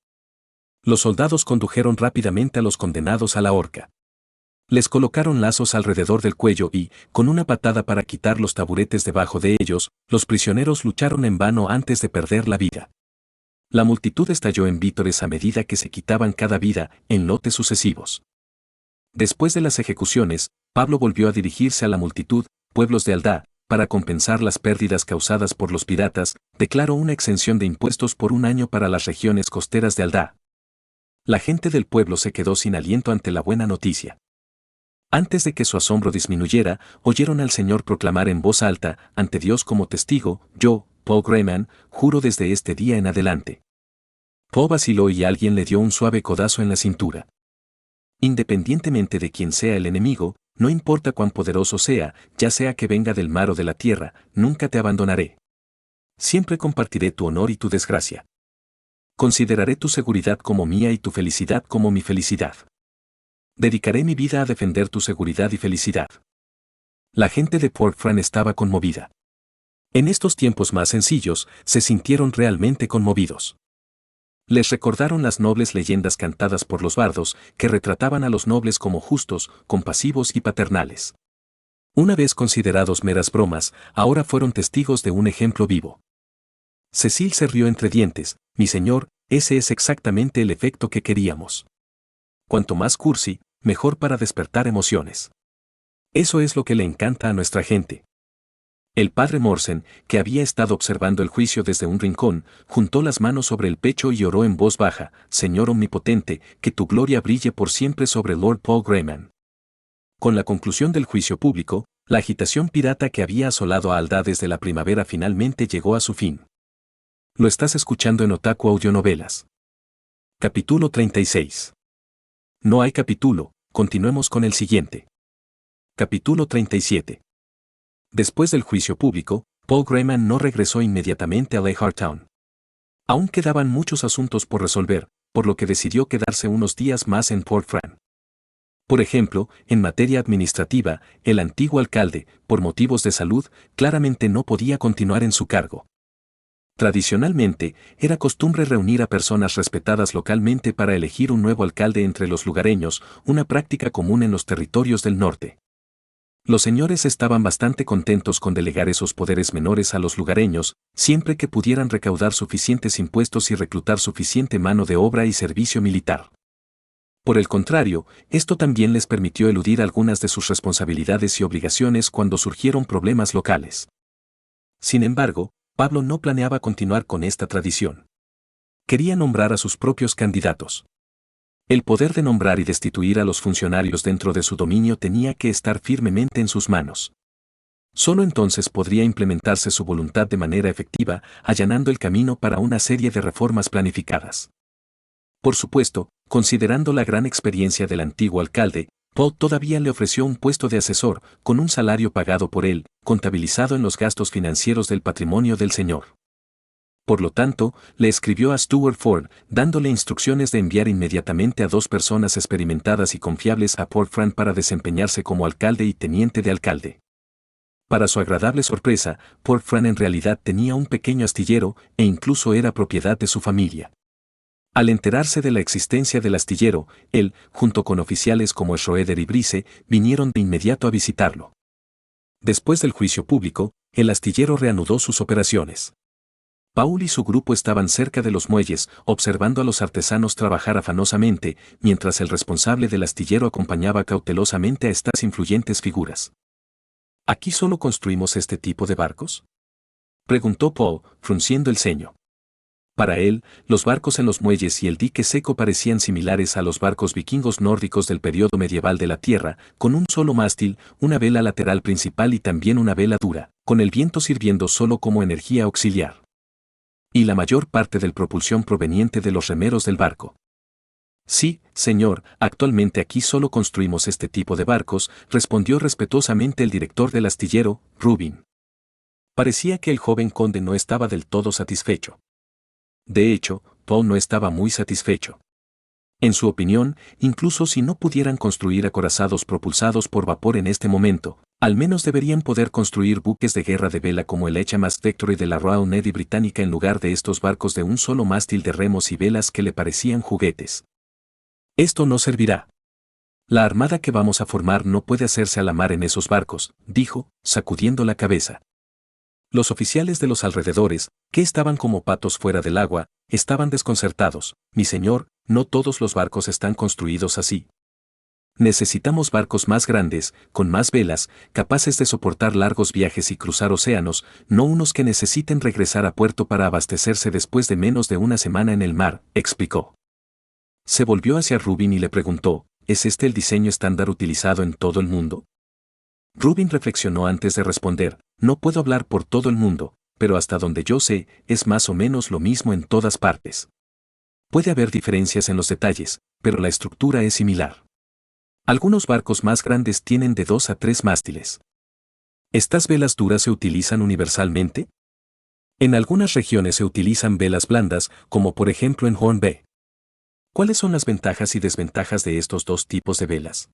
Los soldados condujeron rápidamente a los condenados a la horca. Les colocaron lazos alrededor del cuello y, con una patada para quitar los taburetes debajo de ellos, los prisioneros lucharon en vano antes de perder la vida. La multitud estalló en vítores a medida que se quitaban cada vida, en lotes sucesivos. Después de las ejecuciones, Pablo volvió a dirigirse a la multitud, pueblos de Aldá, para compensar las pérdidas causadas por los piratas, declaró una exención de impuestos por un año para las regiones costeras de Aldá. La gente del pueblo se quedó sin aliento ante la buena noticia. Antes de que su asombro disminuyera, oyeron al Señor proclamar en voz alta, ante Dios como testigo, yo, Paul Grayman, juro desde este día en adelante. Paul vaciló y alguien le dio un suave codazo en la cintura. Independientemente de quién sea el enemigo, no importa cuán poderoso sea, ya sea que venga del mar o de la tierra, nunca te abandonaré. Siempre compartiré tu honor y tu desgracia. Consideraré tu seguridad como mía y tu felicidad como mi felicidad. Dedicaré mi vida a defender tu seguridad y felicidad. La gente de Port Fran estaba conmovida. En estos tiempos más sencillos, se sintieron realmente conmovidos. Les recordaron las nobles leyendas cantadas por los bardos, que retrataban a los nobles como justos, compasivos y paternales. Una vez considerados meras bromas, ahora fueron testigos de un ejemplo vivo. Cecil se rió entre dientes, mi señor, ese es exactamente el efecto que queríamos. Cuanto más cursi, mejor para despertar emociones. Eso es lo que le encanta a nuestra gente. El padre Morsen, que había estado observando el juicio desde un rincón, juntó las manos sobre el pecho y oró en voz baja, Señor omnipotente, que tu gloria brille por siempre sobre Lord Paul Grayman. Con la conclusión del juicio público, la agitación pirata que había asolado a Aldá desde la primavera finalmente llegó a su fin. Lo estás escuchando en Otaku Audionovelas. Capítulo 36. No hay capítulo, continuemos con el siguiente. Capítulo 37. Después del juicio público, Paul Grayman no regresó inmediatamente a Leichhardt Town. Aún quedaban muchos asuntos por resolver, por lo que decidió quedarse unos días más en Port Fran. Por ejemplo, en materia administrativa, el antiguo alcalde, por motivos de salud, claramente no podía continuar en su cargo. Tradicionalmente, era costumbre reunir a personas respetadas localmente para elegir un nuevo alcalde entre los lugareños, una práctica común en los territorios del norte. Los señores estaban bastante contentos con delegar esos poderes menores a los lugareños, siempre que pudieran recaudar suficientes impuestos y reclutar suficiente mano de obra y servicio militar. Por el contrario, esto también les permitió eludir algunas de sus responsabilidades y obligaciones cuando surgieron problemas locales. Sin embargo, Pablo no planeaba continuar con esta tradición. Quería nombrar a sus propios candidatos. El poder de nombrar y destituir a los funcionarios dentro de su dominio tenía que estar firmemente en sus manos. Solo entonces podría implementarse su voluntad de manera efectiva, allanando el camino para una serie de reformas planificadas. Por supuesto, considerando la gran experiencia del antiguo alcalde, Paul todavía le ofreció un puesto de asesor, con un salario pagado por él, contabilizado en los gastos financieros del patrimonio del señor. Por lo tanto, le escribió a Stuart Ford, dándole instrucciones de enviar inmediatamente a 2 personas experimentadas y confiables a Port Fran para desempeñarse como alcalde y teniente de alcalde. Para su agradable sorpresa, Port Fran en realidad tenía un pequeño astillero e incluso era propiedad de su familia. Al enterarse de la existencia del astillero, él, junto con oficiales como Schroeder y Brice, vinieron de inmediato a visitarlo. Después del juicio público, el astillero reanudó sus operaciones. Paul y su grupo estaban cerca de los muelles, observando a los artesanos trabajar afanosamente, mientras el responsable del astillero acompañaba cautelosamente a estas influyentes figuras. ¿Aquí solo construimos este tipo de barcos?, preguntó Paul, frunciendo el ceño. Para él, los barcos en los muelles y el dique seco parecían similares a los barcos vikingos nórdicos del periodo medieval de la Tierra, con un solo mástil, una vela lateral principal y también una vela dura, con el viento sirviendo solo como energía auxiliar. Y la mayor parte de la propulsión proveniente de los remeros del barco. Sí, señor, actualmente aquí solo construimos este tipo de barcos, respondió respetuosamente el director del astillero, Rubin. Parecía que el joven conde no estaba del todo satisfecho. De hecho, Paul no estaba muy satisfecho. En su opinión, incluso si no pudieran construir acorazados propulsados por vapor en este momento, al menos deberían poder construir buques de guerra de vela como el HMS Victory de la Royal Navy británica en lugar de estos barcos de un solo mástil de remos y velas que le parecían juguetes. Esto no servirá. La armada que vamos a formar no puede hacerse a la mar en esos barcos, dijo, sacudiendo la cabeza. Los oficiales de los alrededores, que estaban como patos fuera del agua, estaban desconcertados. Mi señor, no todos los barcos están construidos así. Necesitamos barcos más grandes, con más velas, capaces de soportar largos viajes y cruzar océanos, no unos que necesiten regresar a puerto para abastecerse después de menos de una semana en el mar, explicó. Se volvió hacia Rubin y le preguntó, ¿es este el diseño estándar utilizado en todo el mundo? Rubin reflexionó antes de responder, no puedo hablar por todo el mundo, pero hasta donde yo sé, es más o menos lo mismo en todas partes. Puede haber diferencias en los detalles, pero la estructura es similar. Algunos barcos más grandes tienen de 2 a 3 mástiles. ¿Estas velas duras se utilizan universalmente? En algunas regiones se utilizan velas blandas, como por ejemplo en Horn Bay. ¿Cuáles son las ventajas y desventajas de estos dos tipos de velas?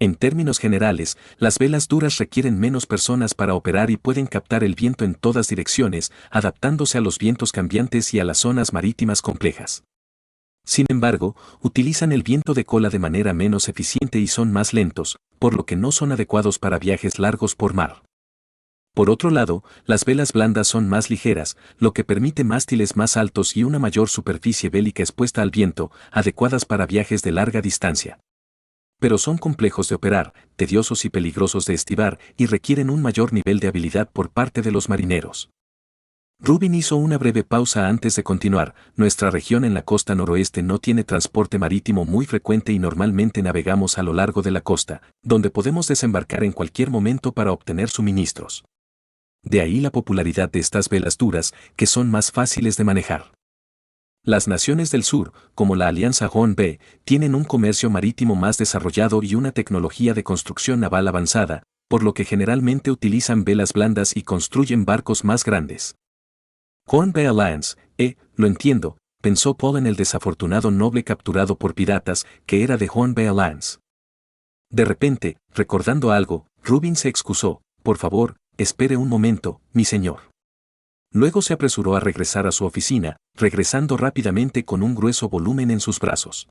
En términos generales, las velas duras requieren menos personas para operar y pueden captar el viento en todas direcciones, adaptándose a los vientos cambiantes y a las zonas marítimas complejas. Sin embargo, utilizan el viento de cola de manera menos eficiente y son más lentos, por lo que no son adecuados para viajes largos por mar. Por otro lado, las velas blandas son más ligeras, lo que permite mástiles más altos y una mayor superficie bélica expuesta al viento, adecuadas para viajes de larga distancia. Pero son complejos de operar, tediosos y peligrosos de estivar y requieren un mayor nivel de habilidad por parte de los marineros. Rubin hizo una breve pausa antes de continuar. Nuestra región en la costa noroeste no tiene transporte marítimo muy frecuente y normalmente navegamos a lo largo de la costa, donde podemos desembarcar en cualquier momento para obtener suministros. De ahí la popularidad de estas velas duras, que son más fáciles de manejar. Las naciones del sur, como la Alianza Horn Bay, tienen un comercio marítimo más desarrollado y una tecnología de construcción naval avanzada, por lo que generalmente utilizan velas blandas y construyen barcos más grandes. Horn Bay Alliance, lo entiendo, pensó Paul en el desafortunado noble capturado por piratas, que era de Horn Bay Alliance. De repente, recordando algo, Rubin se excusó, por favor, espere un momento, mi señor. Luego se apresuró a regresar a su oficina, regresando rápidamente con un grueso volumen en sus brazos.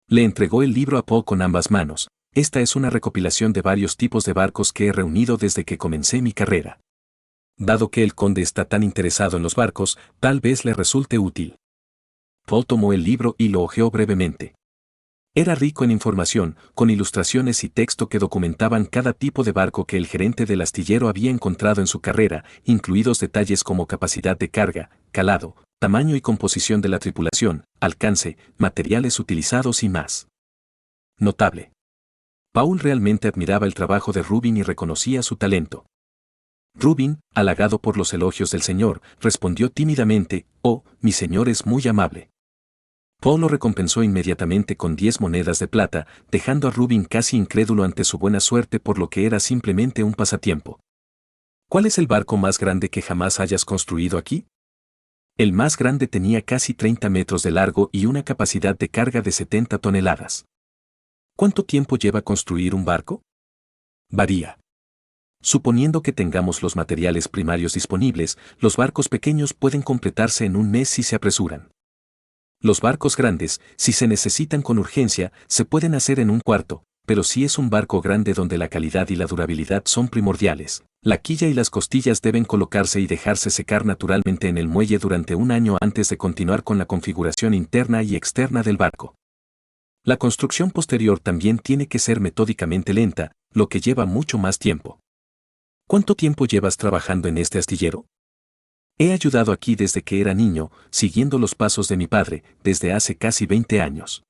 Le entregó el libro a Paul con ambas manos. Esta es una recopilación de varios tipos de barcos que he reunido desde que comencé mi carrera. Dado que el conde está tan interesado en los barcos, tal vez le resulte útil. Paul tomó el libro y lo hojeó brevemente. Era rico en información, con ilustraciones y texto que documentaban cada tipo de barco que el gerente del astillero había encontrado en su carrera, incluidos detalles como capacidad de carga, calado, tamaño y composición de la tripulación, alcance, materiales utilizados y más. Notable. Paul realmente admiraba el trabajo de Rubin y reconocía su talento. Rubin, halagado por los elogios del señor, respondió tímidamente, «Oh, mi señor es muy amable». Paul lo recompensó inmediatamente con 10 monedas de plata, dejando a Rubin casi incrédulo ante su buena suerte por lo que era simplemente un pasatiempo. ¿Cuál es el barco más grande que jamás hayas construido aquí? El más grande tenía casi 30 metros de largo y una capacidad de carga de 70 toneladas. ¿Cuánto tiempo lleva construir un barco? Varía. Suponiendo que tengamos los materiales primarios disponibles, los barcos pequeños pueden completarse en un mes si se apresuran. Los barcos grandes, si se necesitan con urgencia, se pueden hacer en un cuarto, pero si es un barco grande donde la calidad y la durabilidad son primordiales, la quilla y las costillas deben colocarse y dejarse secar naturalmente en el muelle durante un año antes de continuar con la configuración interna y externa del barco. La construcción posterior también tiene que ser metódicamente lenta, lo que lleva mucho más tiempo. ¿Cuánto tiempo llevas trabajando en este astillero? He ayudado aquí desde que era niño, siguiendo los pasos de mi padre, desde hace casi 20 años.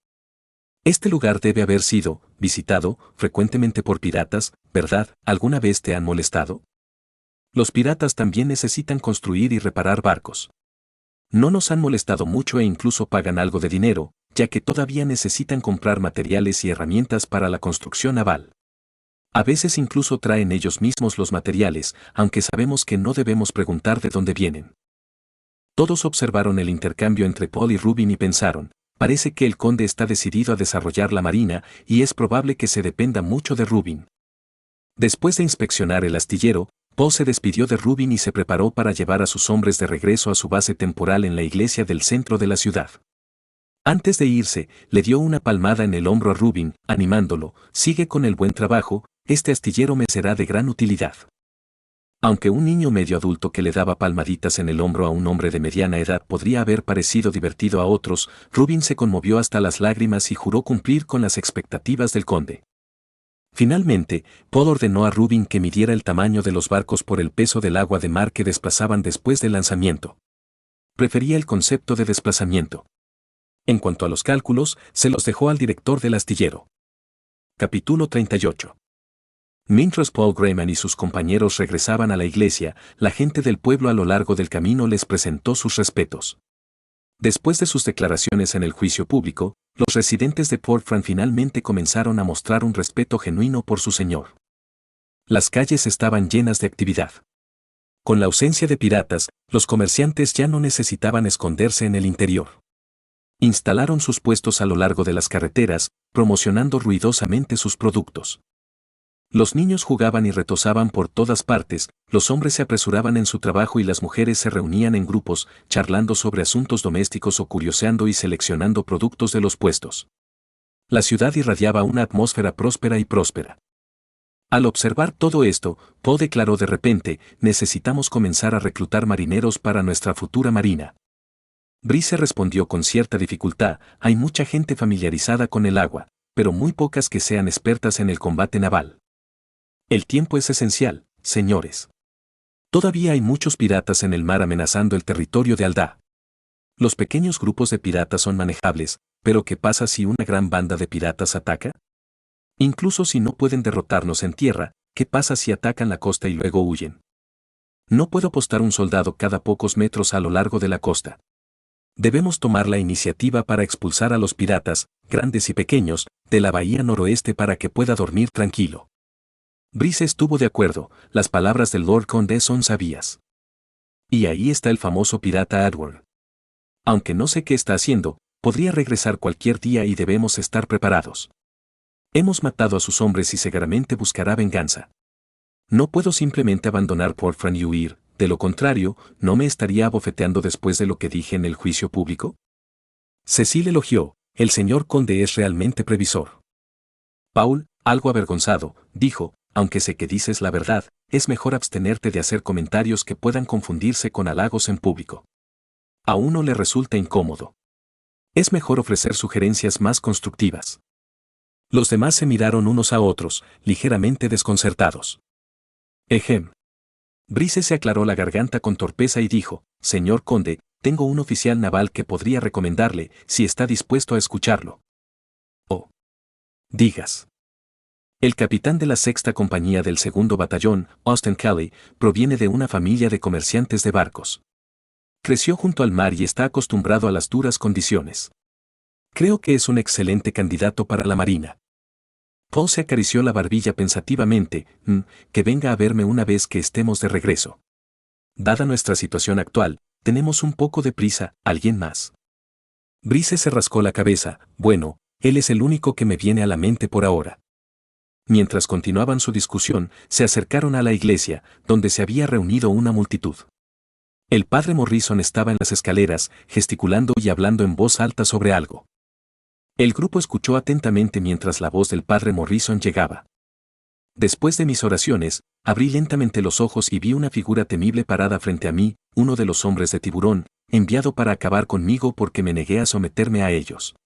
Este lugar debe haber sido visitado frecuentemente por piratas, ¿verdad? ¿Alguna vez te han molestado? Los piratas también necesitan construir y reparar barcos. No nos han molestado mucho e incluso pagan algo de dinero, ya que todavía necesitan comprar materiales y herramientas para la construcción naval. A veces incluso traen ellos mismos los materiales, aunque sabemos que no debemos preguntar de dónde vienen. Todos observaron el intercambio entre Paul y Rubin y pensaron, parece que el conde está decidido a desarrollar la marina y es probable que se dependa mucho de Rubin. Después de inspeccionar el astillero, Paul se despidió de Rubin y se preparó para llevar a sus hombres de regreso a su base temporal en la iglesia del centro de la ciudad. Antes de irse, le dio una palmada en el hombro a Rubin, animándolo, sigue con el buen trabajo, este astillero me será de gran utilidad. Aunque un niño medio adulto que le daba palmaditas en el hombro a un hombre de mediana edad podría haber parecido divertido a otros, Rubin se conmovió hasta las lágrimas y juró cumplir con las expectativas del conde. Finalmente, Paul ordenó a Rubin que midiera el tamaño de los barcos por el peso del agua de mar que desplazaban después del lanzamiento. Prefería el concepto de desplazamiento. En cuanto a los cálculos, se los dejó al director del astillero. Capítulo 38. Mientras Paul Grayman y sus compañeros regresaban a la iglesia, la gente del pueblo a lo largo del camino les presentó sus respetos. Después de sus declaraciones en el juicio público, los residentes de Port Fran finalmente comenzaron a mostrar un respeto genuino por su señor. Las calles estaban llenas de actividad. Con la ausencia de piratas, los comerciantes ya no necesitaban esconderse en el interior. Instalaron sus puestos a lo largo de las carreteras, promocionando ruidosamente sus productos. Los niños jugaban y retozaban por todas partes, los hombres se apresuraban en su trabajo y las mujeres se reunían en grupos, charlando sobre asuntos domésticos o curioseando y seleccionando productos de los puestos. La ciudad irradiaba una atmósfera próspera y próspera. Al observar todo esto, Poe declaró de repente, necesitamos comenzar a reclutar marineros para nuestra futura marina. Brice respondió con cierta dificultad, hay mucha gente familiarizada con el agua, pero muy pocas que sean expertas en el combate naval. El tiempo es esencial, señores. Todavía hay muchos piratas en el mar amenazando el territorio de Aldá. Los pequeños grupos de piratas son manejables, pero ¿qué pasa si una gran banda de piratas ataca? Incluso si no pueden derrotarnos en tierra, ¿qué pasa si atacan la costa y luego huyen? No puedo apostar un soldado cada pocos metros a lo largo de la costa. Debemos tomar la iniciativa para expulsar a los piratas, grandes y pequeños, de la bahía noroeste para que pueda dormir tranquilo. Brice estuvo de acuerdo, las palabras del Lord Conde son sabias. Y ahí está el famoso pirata Edward. Aunque no sé qué está haciendo, podría regresar cualquier día y debemos estar preparados. Hemos matado a sus hombres y seguramente buscará venganza. No puedo simplemente abandonar Port Fran y huir, de lo contrario, ¿no me estaría abofeteando después de lo que dije en el juicio público? Cecil elogió, el señor conde es realmente previsor. Paul, algo avergonzado, dijo, aunque sé que dices la verdad, es mejor abstenerte de hacer comentarios que puedan confundirse con halagos en público. A uno le resulta incómodo. Es mejor ofrecer sugerencias más constructivas. Los demás se miraron unos a otros, ligeramente desconcertados. Ejem. Brice se aclaró la garganta con torpeza y dijo, señor conde, tengo un oficial naval que podría recomendarle, si está dispuesto a escucharlo. Oh. Digas. El capitán de la sexta compañía del segundo batallón, Austin Kelly, proviene de una familia de comerciantes de barcos. Creció junto al mar y está acostumbrado a las duras condiciones. Creo que es un excelente candidato para la marina. Paul se acarició la barbilla pensativamente, que venga a verme una vez que estemos de regreso. Dada nuestra situación actual, tenemos un poco de prisa, ¿alguien más? Brice se rascó la cabeza, bueno, él es el único que me viene a la mente por ahora. Mientras continuaban su discusión, se acercaron a la iglesia, donde se había reunido una multitud. El padre Morrison estaba en las escaleras, gesticulando y hablando en voz alta sobre algo. El grupo escuchó atentamente mientras la voz del padre Morrison llegaba. Después de mis oraciones, abrí lentamente los ojos y vi una figura temible parada frente a mí, uno de los hombres de Tiburón, enviado para acabar conmigo porque me negué a someterme a ellos.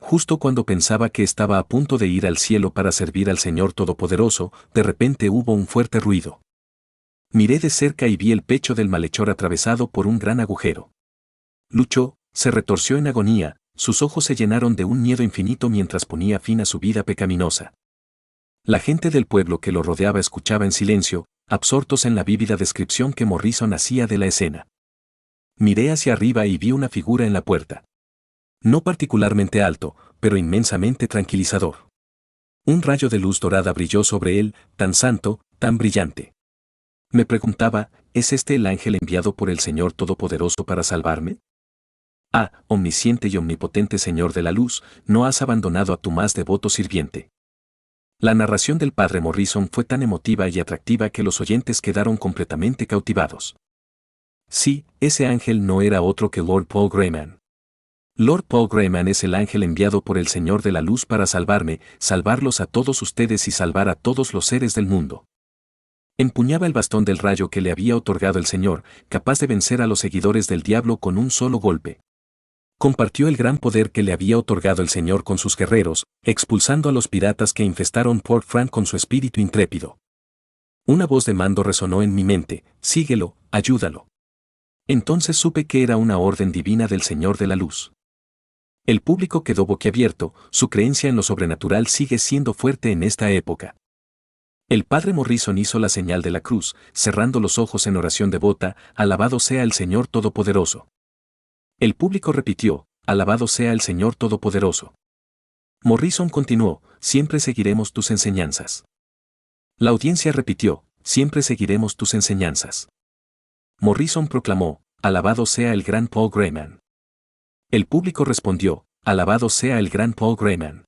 Justo cuando pensaba que estaba a punto de ir al cielo para servir al Señor Todopoderoso, de repente hubo un fuerte ruido. Miré de cerca y vi el pecho del malhechor atravesado por un gran agujero. Luchó, se retorció en agonía, sus ojos se llenaron de un miedo infinito mientras ponía fin a su vida pecaminosa. La gente del pueblo que lo rodeaba escuchaba en silencio, absortos en la vívida descripción que Morrison hacía de la escena. Miré hacia arriba y vi una figura en la puerta. No particularmente alto, pero inmensamente tranquilizador. Un rayo de luz dorada brilló sobre él, tan santo, tan brillante. Me preguntaba, ¿es este el ángel enviado por el Señor Todopoderoso para salvarme? Ah, omnisciente y omnipotente Señor de la luz, no has abandonado a tu más devoto sirviente. La narración del padre Morrison fue tan emotiva y atractiva que los oyentes quedaron completamente cautivados. Sí, ese ángel no era otro que Lord Paul Greyman. Lord Paul Greyman es el ángel enviado por el Señor de la Luz para salvarme, salvarlos a todos ustedes y salvar a todos los seres del mundo. Empuñaba el bastón del rayo que le había otorgado el Señor, capaz de vencer a los seguidores del diablo con un solo golpe. Compartió el gran poder que le había otorgado el Señor con sus guerreros, expulsando a los piratas que infestaron Port Frank con su espíritu intrépido. Una voz de mando resonó en mi mente, síguelo, ayúdalo. Entonces supe que era una orden divina del Señor de la Luz. El público quedó boquiabierto, su creencia en lo sobrenatural sigue siendo fuerte en esta época. El padre Morrison hizo la señal de la cruz, cerrando los ojos en oración devota, alabado sea el Señor Todopoderoso. El público repitió, alabado sea el Señor Todopoderoso. Morrison continuó, siempre seguiremos tus enseñanzas. La audiencia repitió, siempre seguiremos tus enseñanzas. Morrison proclamó, alabado sea el gran Paul Greyman. El público respondió, alabado sea el gran Paul Greyman.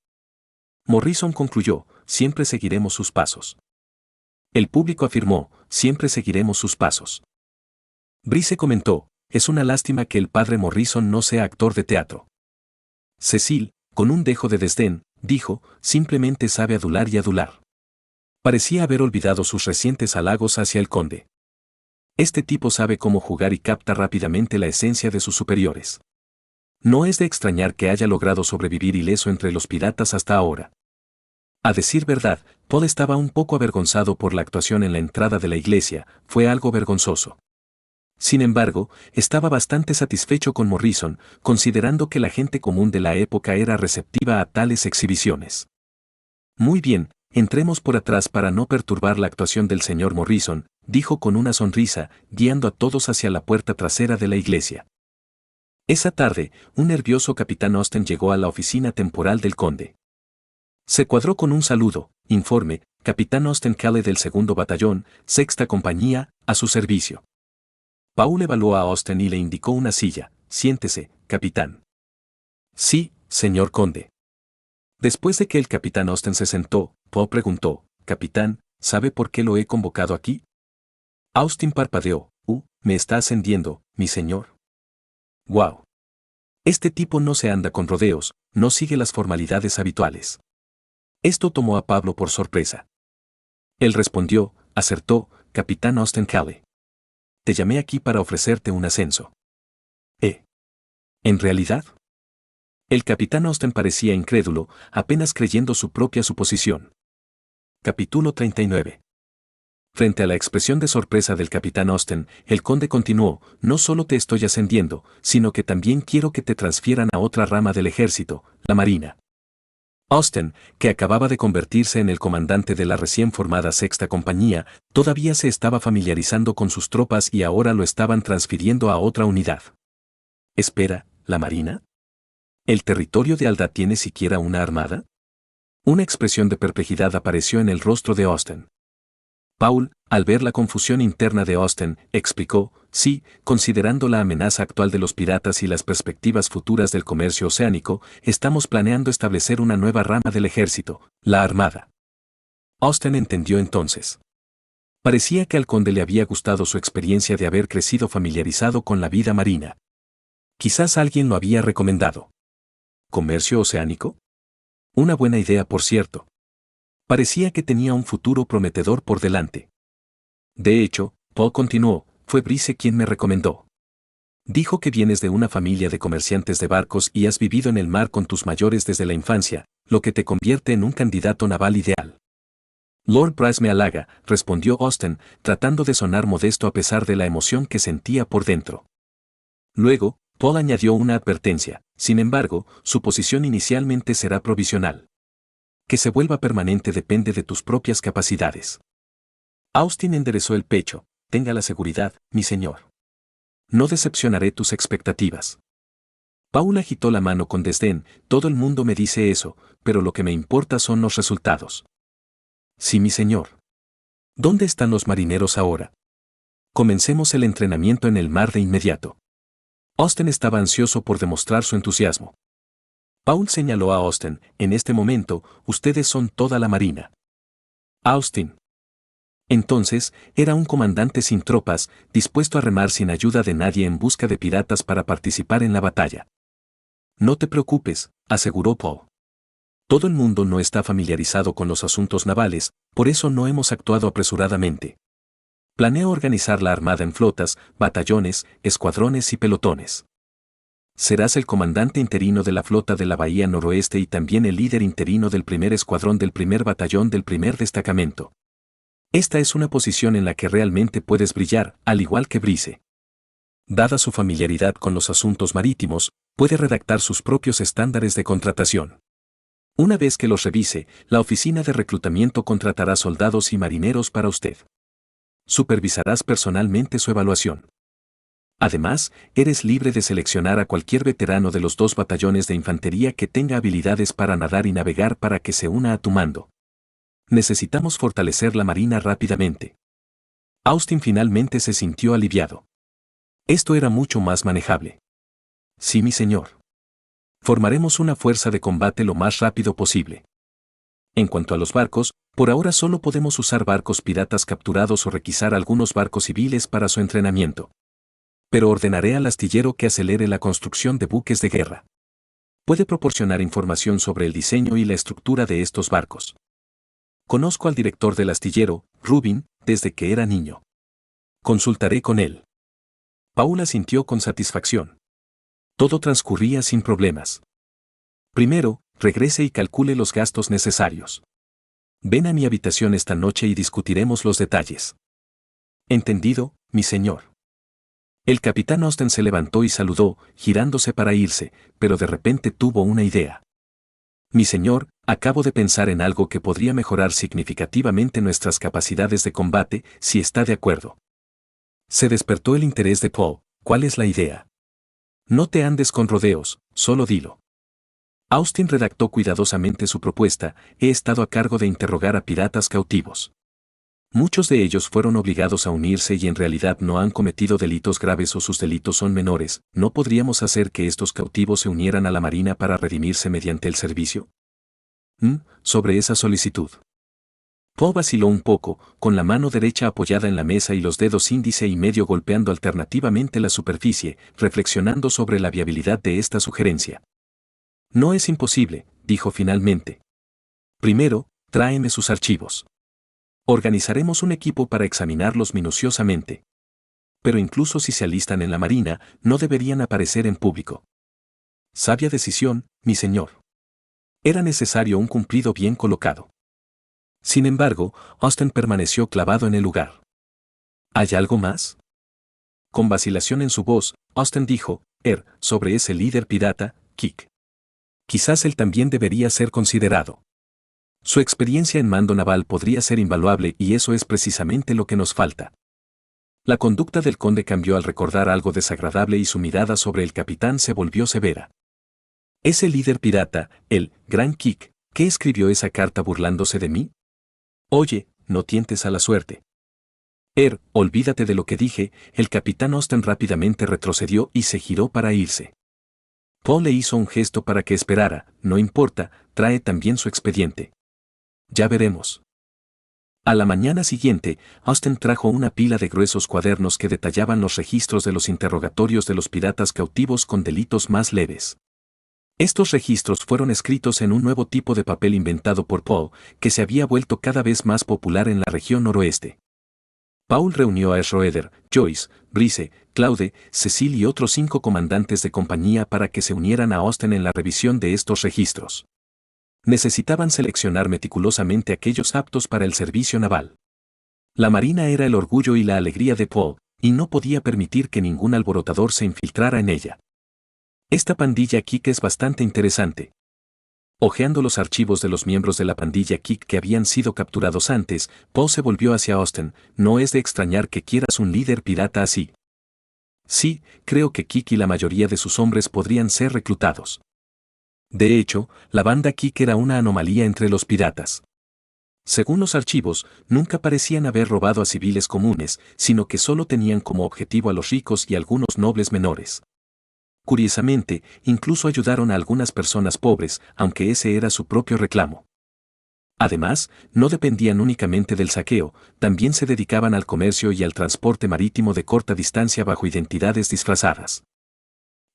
Morrison concluyó, siempre seguiremos sus pasos. El público afirmó, siempre seguiremos sus pasos. Brice comentó, es una lástima que el padre Morrison no sea actor de teatro. Cecil, con un dejo de desdén, dijo, simplemente sabe adular y adular. Parecía haber olvidado sus recientes halagos hacia el conde. Este tipo sabe cómo jugar y capta rápidamente la esencia de sus superiores. No es de extrañar que haya logrado sobrevivir ileso entre los piratas hasta ahora. A decir verdad, Paul estaba un poco avergonzado por la actuación en la entrada de la iglesia, fue algo vergonzoso. Sin embargo, estaba bastante satisfecho con Morrison, considerando que la gente común de la época era receptiva a tales exhibiciones. Muy bien, entremos por atrás para no perturbar la actuación del señor Morrison, dijo con una sonrisa, guiando a todos hacia la puerta trasera de la iglesia. Esa tarde, un nervioso capitán Austen llegó a la oficina temporal del conde. Se cuadró con un saludo, informe, capitán Austen Cale del 2º batallón, 6ª compañía, a su servicio. Paul evaluó a Austen y le indicó una silla, siéntese, capitán. Sí, señor conde. Después de que el capitán Austen se sentó, Paul preguntó, capitán, ¿sabe por qué lo he convocado aquí? Austen parpadeó, me está ascendiendo, mi señor. Wow. Este tipo no se anda con rodeos, no sigue las formalidades habituales. Esto tomó a Pablo por sorpresa. Él respondió, acertó, capitán Austen Cale. Te llamé aquí para ofrecerte un ascenso. ¿En realidad? El capitán Austen parecía incrédulo, apenas creyendo su propia suposición. Capítulo 39. Frente a la expresión de sorpresa del capitán Austen, el conde continuó, no solo te estoy ascendiendo, sino que también quiero que te transfieran a otra rama del ejército, la marina. Austen, que acababa de convertirse en el comandante de la recién formada 6ª compañía, todavía se estaba familiarizando con sus tropas y ahora lo estaban transfiriendo a otra unidad. Espera, ¿la marina? ¿El territorio de Alda tiene siquiera una armada? Una expresión de perplejidad apareció en el rostro de Austen. Paul, al ver la confusión interna de Austen, explicó, sí, considerando la amenaza actual de los piratas y las perspectivas futuras del comercio oceánico, estamos planeando establecer una nueva rama del ejército, la Armada. Austen entendió entonces. Parecía que al conde le había gustado su experiencia de haber crecido familiarizado con la vida marina. Quizás alguien lo había recomendado. ¿Comercio oceánico? Una buena idea, por cierto. Parecía que tenía un futuro prometedor por delante. De hecho, Paul continuó, fue Brice quien me recomendó. Dijo que vienes de una familia de comerciantes de barcos y has vivido en el mar con tus mayores desde la infancia, lo que te convierte en un candidato naval ideal. Lord Bryce me halaga, respondió Austen, tratando de sonar modesto a pesar de la emoción que sentía por dentro. Luego, Paul añadió una advertencia, sin embargo, su posición inicialmente será provisional. Que se vuelva permanente depende de tus propias capacidades. Austen enderezó el pecho, tenga la seguridad, mi señor. No decepcionaré tus expectativas. Paul agitó la mano con desdén, todo el mundo me dice eso, pero lo que me importa son los resultados. Sí, mi señor. ¿Dónde están los marineros ahora? Comencemos el entrenamiento en el mar de inmediato. Austen estaba ansioso por demostrar su entusiasmo. Paul señaló a Austen, en este momento, ustedes son toda la marina. Austen. Entonces, era un comandante sin tropas, dispuesto a remar sin ayuda de nadie en busca de piratas para participar en la batalla. No te preocupes, aseguró Paul. Todo el mundo no está familiarizado con los asuntos navales, por eso no hemos actuado apresuradamente. Planeo organizar la armada en flotas, batallones, escuadrones y pelotones. Serás el comandante interino de la flota de la Bahía Noroeste y también el líder interino del primer escuadrón del primer batallón del primer destacamento. Esta es una posición en la que realmente puedes brillar, al igual que Brice. Dada su familiaridad con los asuntos marítimos, puede redactar sus propios estándares de contratación. Una vez que los revise, la oficina de reclutamiento contratará soldados y marineros para usted. Supervisarás personalmente su evaluación. Además, eres libre de seleccionar a cualquier veterano de los 2 batallones de infantería que tenga habilidades para nadar y navegar para que se una a tu mando. Necesitamos fortalecer la marina rápidamente. Austen finalmente se sintió aliviado. Esto era mucho más manejable. Sí, mi señor. Formaremos una fuerza de combate lo más rápido posible. En cuanto a los barcos, por ahora solo podemos usar barcos piratas capturados o requisar algunos barcos civiles para su entrenamiento. Pero ordenaré al astillero que acelere la construcción de buques de guerra. Puede proporcionar información sobre el diseño y la estructura de estos barcos. Conozco al director del astillero, Rubin, desde que era niño. Consultaré con él. Paula sintió con satisfacción. Todo transcurría sin problemas. Primero, regrese y calcule los gastos necesarios. Ven a mi habitación esta noche y discutiremos los detalles. Entendido, mi señor. El capitán Austen se levantó y saludó, girándose para irse, pero de repente tuvo una idea. Mi señor, acabo de pensar en algo que podría mejorar significativamente nuestras capacidades de combate, si está de acuerdo. Se despertó el interés de Paul. ¿Cuál es la idea? No te andes con rodeos, solo dilo. Austen redactó cuidadosamente su propuesta, he estado a cargo de interrogar a piratas cautivos. Muchos de ellos fueron obligados a unirse y en realidad no han cometido delitos graves o sus delitos son menores, ¿no podríamos hacer que estos cautivos se unieran a la marina para redimirse mediante el servicio? Sobre esa solicitud. Poe vaciló un poco, con la mano derecha apoyada en la mesa y los dedos índice y medio golpeando alternativamente la superficie, reflexionando sobre la viabilidad de esta sugerencia. No es imposible, dijo finalmente. Primero, tráeme sus archivos. Organizaremos un equipo para examinarlos minuciosamente. Pero incluso si se alistan en la marina, no deberían aparecer en público. Sabia decisión, mi señor. Era necesario un cumplido bien colocado. Sin embargo, Austen permaneció clavado en el lugar. ¿Hay algo más? Con vacilación en su voz, Austen dijo, sobre ese líder pirata, Kik. Quizás él también debería ser considerado. Su experiencia en mando naval podría ser invaluable y eso es precisamente lo que nos falta. La conducta del conde cambió al recordar algo desagradable y su mirada sobre el capitán se volvió severa. Ese líder pirata, el Gran Kik, ¿qué escribió esa carta burlándose de mí? Oye, no tientes a la suerte. Olvídate de lo que dije, el capitán Austen rápidamente retrocedió y se giró para irse. Paul le hizo un gesto para que esperara, no importa, trae también su expediente. Ya veremos. A la mañana siguiente, Austen trajo una pila de gruesos cuadernos que detallaban los registros de los interrogatorios de los piratas cautivos con delitos más leves. Estos registros fueron escritos en un nuevo tipo de papel inventado por Poe, que se había vuelto cada vez más popular en la región noroeste. Paul reunió a Schroeder, Joyce, Brice, Claude, Cecil y otros 5 comandantes de compañía para que se unieran a Austen en la revisión de estos registros. Necesitaban seleccionar meticulosamente aquellos aptos para el servicio naval. La marina era el orgullo y la alegría de Poe, y no podía permitir que ningún alborotador se infiltrara en ella. Esta pandilla Kik es bastante interesante. Hojeando los archivos de los miembros de la pandilla Kik que habían sido capturados antes, Poe se volvió hacia Austen. No es de extrañar que quieras un líder pirata así. Sí, creo que Kik y la mayoría de sus hombres podrían ser reclutados. De hecho, la banda Kik era una anomalía entre los piratas. Según los archivos, nunca parecían haber robado a civiles comunes, sino que solo tenían como objetivo a los ricos y algunos nobles menores. Curiosamente, incluso ayudaron a algunas personas pobres, aunque ese era su propio reclamo. Además, no dependían únicamente del saqueo, también se dedicaban al comercio y al transporte marítimo de corta distancia bajo identidades disfrazadas.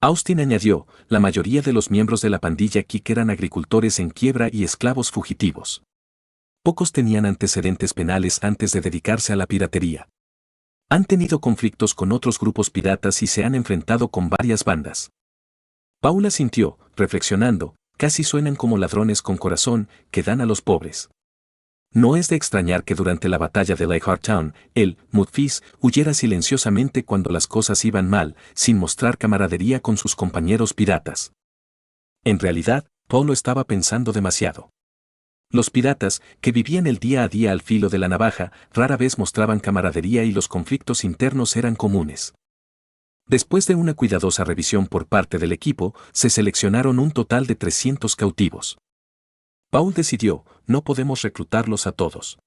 Austen añadió, la mayoría de los miembros de la pandilla Kik eran agricultores en quiebra y esclavos fugitivos. Pocos tenían antecedentes penales antes de dedicarse a la piratería. Han tenido conflictos con otros grupos piratas y se han enfrentado con varias bandas. Paula sintió, reflexionando, casi suenan como ladrones con corazón que dan a los pobres. No es de extrañar que durante la batalla de Leichhardt Town, el Mudfis huyera silenciosamente cuando las cosas iban mal, sin mostrar camaradería con sus compañeros piratas. En realidad, Paulo estaba pensando demasiado. Los piratas, que vivían el día a día al filo de la navaja, rara vez mostraban camaradería y los conflictos internos eran comunes. Después de una cuidadosa revisión por parte del equipo, se seleccionaron un total de 300 cautivos. Paul decidió, no podemos reclutarlos a todos.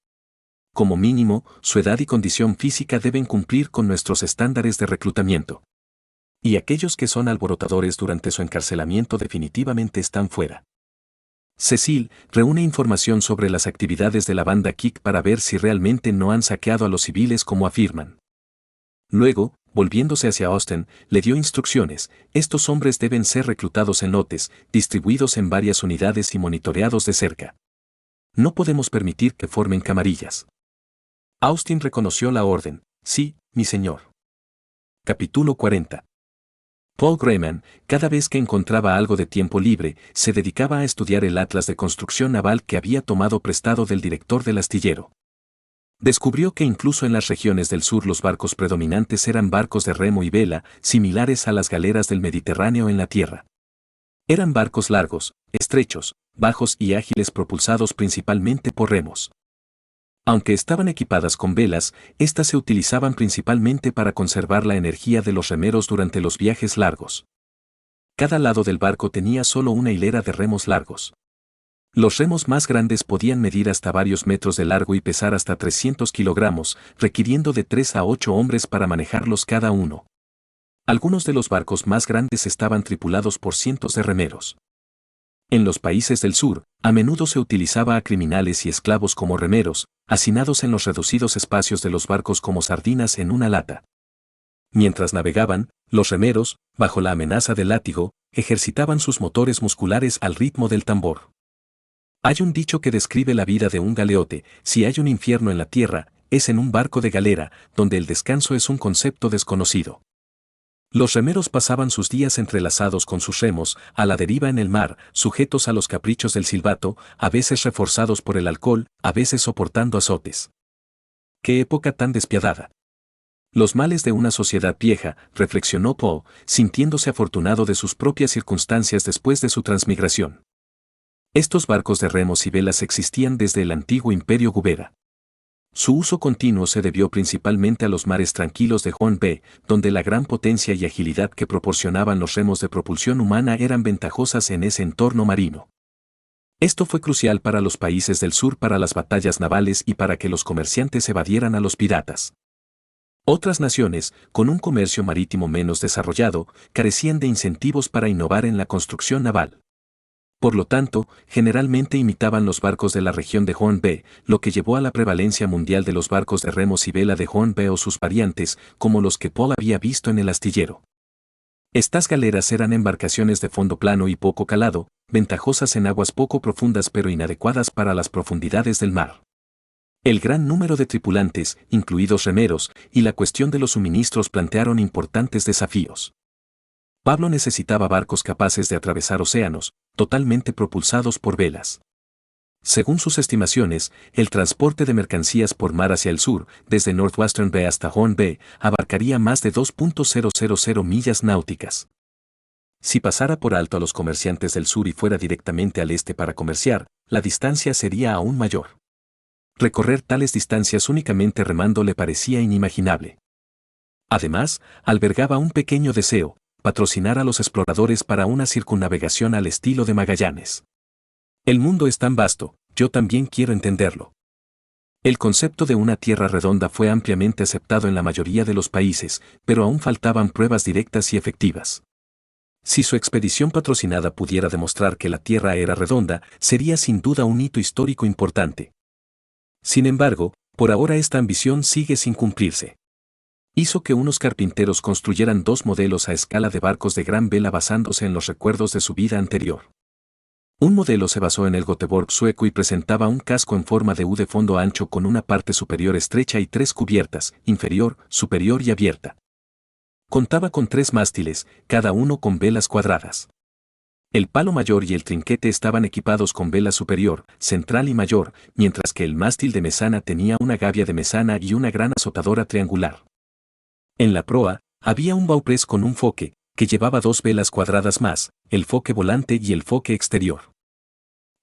Como mínimo, su edad y condición física deben cumplir con nuestros estándares de reclutamiento. Y aquellos que son alborotadores durante su encarcelamiento definitivamente están fuera. Cecil reúne información sobre las actividades de la banda Kik para ver si realmente no han saqueado a los civiles como afirman. Luego, volviéndose hacia Austen, le dio instrucciones: estos hombres deben ser reclutados en lotes, distribuidos en varias unidades y monitoreados de cerca. No podemos permitir que formen camarillas. Austen reconoció la orden. Sí, mi señor. Capítulo 40. Paul Grayman, cada vez que encontraba algo de tiempo libre, se dedicaba a estudiar el atlas de construcción naval que había tomado prestado del director del astillero. Descubrió que incluso en las regiones del sur los barcos predominantes eran barcos de remo y vela, similares a las galeras del Mediterráneo en la tierra. Eran barcos largos, estrechos, bajos y ágiles propulsados principalmente por remos. Aunque estaban equipadas con velas, estas se utilizaban principalmente para conservar la energía de los remeros durante los viajes largos. Cada lado del barco tenía solo una hilera de remos largos. Los remos más grandes podían medir hasta varios metros de largo y pesar hasta 300 kilogramos, requiriendo de 3 a 8 hombres para manejarlos cada uno. Algunos de los barcos más grandes estaban tripulados por cientos de remeros. En los países del sur, a menudo se utilizaba a criminales y esclavos como remeros, hacinados en los reducidos espacios de los barcos como sardinas en una lata. Mientras navegaban, los remeros, bajo la amenaza del látigo, ejercitaban sus motores musculares al ritmo del tambor. Hay un dicho que describe la vida de un galeote: si hay un infierno en la tierra, es en un barco de galera, donde el descanso es un concepto desconocido. Los remeros pasaban sus días entrelazados con sus remos, a la deriva en el mar, sujetos a los caprichos del silbato, a veces reforzados por el alcohol, a veces soportando azotes. ¡Qué época tan despiadada! Los males de una sociedad vieja, reflexionó Poe, sintiéndose afortunado de sus propias circunstancias después de su transmigración. Estos barcos de remos y velas existían desde el antiguo Imperio Gubera. Su uso continuo se debió principalmente a los mares tranquilos de Huon Bay, donde la gran potencia y agilidad que proporcionaban los remos de propulsión humana eran ventajosas en ese entorno marino. Esto fue crucial para los países del sur para las batallas navales y para que los comerciantes evadieran a los piratas. Otras naciones, con un comercio marítimo menos desarrollado, carecían de incentivos para innovar en la construcción naval. Por lo tanto, generalmente imitaban los barcos de la región de Horn-Be, lo que llevó a la prevalencia mundial de los barcos de remos y vela de Horn-Be o sus variantes, como los que Paul había visto en el astillero. Estas galeras eran embarcaciones de fondo plano y poco calado, ventajosas en aguas poco profundas pero inadecuadas para las profundidades del mar. El gran número de tripulantes, incluidos remeros, y la cuestión de los suministros plantearon importantes desafíos. Pablo necesitaba barcos capaces de atravesar océanos, totalmente propulsados por velas. Según sus estimaciones, el transporte de mercancías por mar hacia el sur, desde Northwestern Bay hasta Horn Bay, abarcaría más de 2.000 millas náuticas. Si pasara por alto a los comerciantes del sur y fuera directamente al este para comerciar, la distancia sería aún mayor. Recorrer tales distancias únicamente remando le parecía inimaginable. Además, albergaba un pequeño deseo: patrocinar a los exploradores para una circunnavegación al estilo de Magallanes. El mundo es tan vasto, yo también quiero entenderlo. El concepto de una tierra redonda fue ampliamente aceptado en la mayoría de los países, pero aún faltaban pruebas directas y efectivas. Si su expedición patrocinada pudiera demostrar que la tierra era redonda, sería sin duda un hito histórico importante. Sin embargo, por ahora esta ambición sigue sin cumplirse. Hizo que unos carpinteros construyeran 2 modelos a escala de barcos de gran vela basándose en los recuerdos de su vida anterior. Un modelo se basó en el Göteborg sueco y presentaba un casco en forma de U de fondo ancho con una parte superior estrecha y 3 cubiertas, inferior, superior y abierta. Contaba con 3 mástiles, cada uno con velas cuadradas. El palo mayor y el trinquete estaban equipados con vela superior, central y mayor, mientras que el mástil de mesana tenía una gavia de mesana y una gran azotadora triangular. En la proa, había un bauprés con un foque, que llevaba 2 velas cuadradas más, el foque volante y el foque exterior.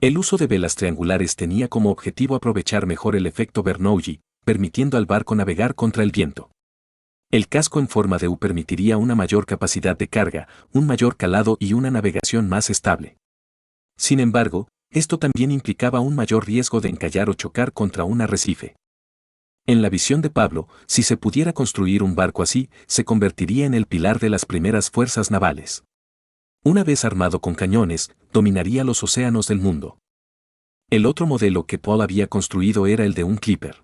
El uso de velas triangulares tenía como objetivo aprovechar mejor el efecto Bernoulli, permitiendo al barco navegar contra el viento. El casco en forma de U permitiría una mayor capacidad de carga, un mayor calado y una navegación más estable. Sin embargo, esto también implicaba un mayor riesgo de encallar o chocar contra un arrecife. En la visión de Pablo, si se pudiera construir un barco así, se convertiría en el pilar de las primeras fuerzas navales. Una vez armado con cañones, dominaría los océanos del mundo. El otro modelo que Paul había construido era el de un clipper.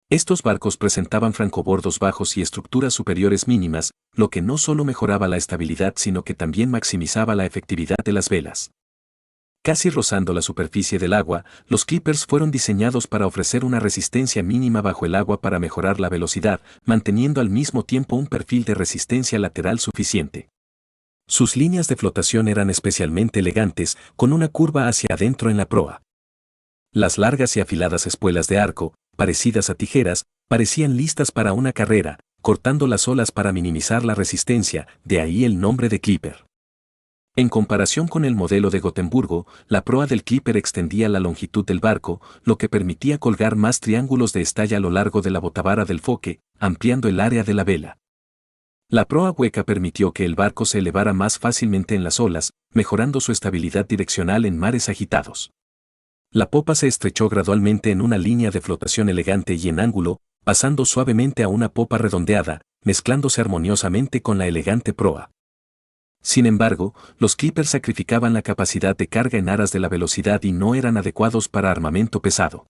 Estos barcos presentaban francobordos bajos y estructuras superiores mínimas, lo que no solo mejoraba la estabilidad sino que también maximizaba la efectividad de las velas. Casi rozando la superficie del agua, los clippers fueron diseñados para ofrecer una resistencia mínima bajo el agua para mejorar la velocidad, manteniendo al mismo tiempo un perfil de resistencia lateral suficiente. Sus líneas de flotación eran especialmente elegantes, con una curva hacia adentro en la proa. Las largas y afiladas espuelas de arco, parecidas a tijeras, parecían listas para una carrera, cortando las olas para minimizar la resistencia, de ahí el nombre de clipper. En comparación con el modelo de Gotemburgo, la proa del clipper extendía la longitud del barco, lo que permitía colgar más triángulos de estalla a lo largo de la botavara del foque, ampliando el área de la vela. La proa hueca permitió que el barco se elevara más fácilmente en las olas, mejorando su estabilidad direccional en mares agitados. La popa se estrechó gradualmente en una línea de flotación elegante y en ángulo, pasando suavemente a una popa redondeada, mezclándose armoniosamente con la elegante proa. Sin embargo, los clippers sacrificaban la capacidad de carga en aras de la velocidad y no eran adecuados para armamento pesado.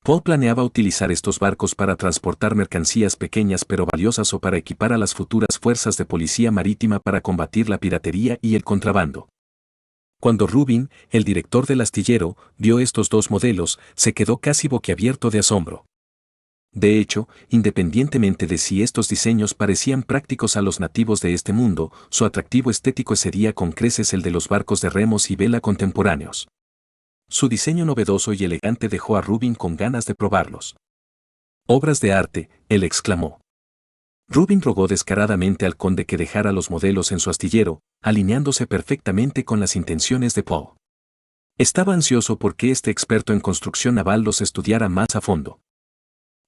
Paul planeaba utilizar estos barcos para transportar mercancías pequeñas pero valiosas o para equipar a las futuras fuerzas de policía marítima para combatir la piratería y el contrabando. Cuando Rubin, el director del astillero, vio estos 2 modelos, se quedó casi boquiabierto de asombro. De hecho, independientemente de si estos diseños parecían prácticos a los nativos de este mundo, su atractivo estético sería con creces el de los barcos de remos y vela contemporáneos. Su diseño novedoso y elegante dejó a Rubin con ganas de probarlos. «Obras de arte», él exclamó. Rubin rogó descaradamente al conde que dejara los modelos en su astillero, alineándose perfectamente con las intenciones de Paul. Estaba ansioso porque este experto en construcción naval los estudiara más a fondo.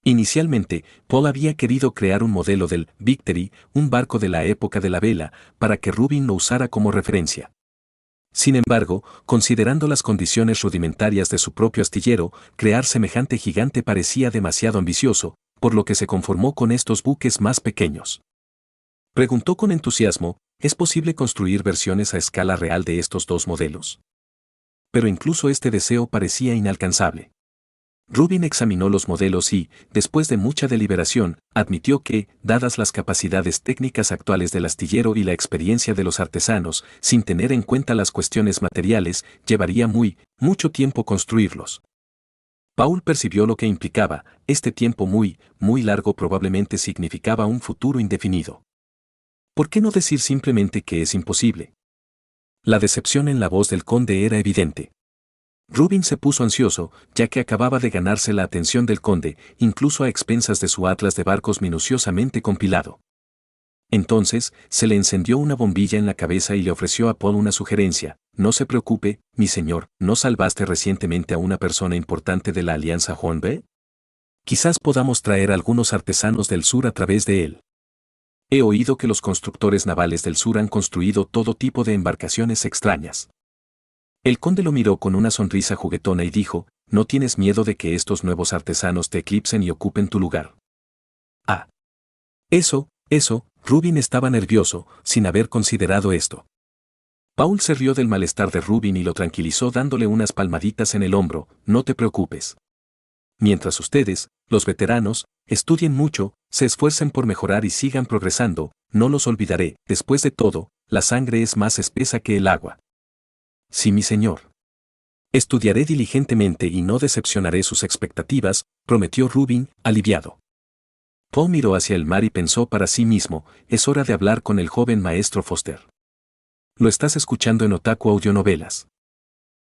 Inicialmente, Paul había querido crear un modelo del Victory, un barco de la época de la vela, para que Rubin lo usara como referencia. Sin embargo, considerando las condiciones rudimentarias de su propio astillero, crear semejante gigante parecía demasiado ambicioso, por lo que se conformó con estos buques más pequeños. Preguntó con entusiasmo: ¿es posible construir versiones a escala real de estos 2 modelos? pero incluso este deseo parecía inalcanzable. Rubin examinó los modelos y, después de mucha deliberación, admitió que, dadas las capacidades técnicas actuales del astillero y la experiencia de los artesanos, sin tener en cuenta las cuestiones materiales, llevaría mucho tiempo construirlos. Paul percibió lo que implicaba, este tiempo muy largo probablemente significaba un futuro indefinido. ¿Por qué no decir simplemente que es imposible? La decepción en la voz del conde era evidente. Rubin se puso ansioso, ya que acababa de ganarse la atención del conde, incluso a expensas de su atlas de barcos minuciosamente compilado. Entonces, se le encendió una bombilla en la cabeza y le ofreció a Paul una sugerencia: no se preocupe, mi señor, ¿no salvaste recientemente a una persona importante de la Alianza Hornby? Quizás podamos traer algunos artesanos del sur a través de él. He oído que los constructores navales del sur han construido todo tipo de embarcaciones extrañas. El conde lo miró con una sonrisa juguetona y dijo: ¿no tienes miedo de que estos nuevos artesanos te eclipsen y ocupen tu lugar? Ah. Eso, Rubin estaba nervioso, sin haber considerado esto. Paul se rió del malestar de Rubin y lo tranquilizó dándole unas palmaditas en el hombro: no te preocupes. Mientras ustedes, los veteranos, estudien mucho, se esfuercen por mejorar y sigan progresando, no los olvidaré. Después de todo, la sangre es más espesa que el agua. Sí, mi señor. Estudiaré diligentemente y no decepcionaré sus expectativas, prometió Rubin, aliviado. Paul miró hacia el mar y pensó para sí mismo: es hora de hablar con el joven maestro Foster. Lo estás escuchando en Otaku Audionovelas.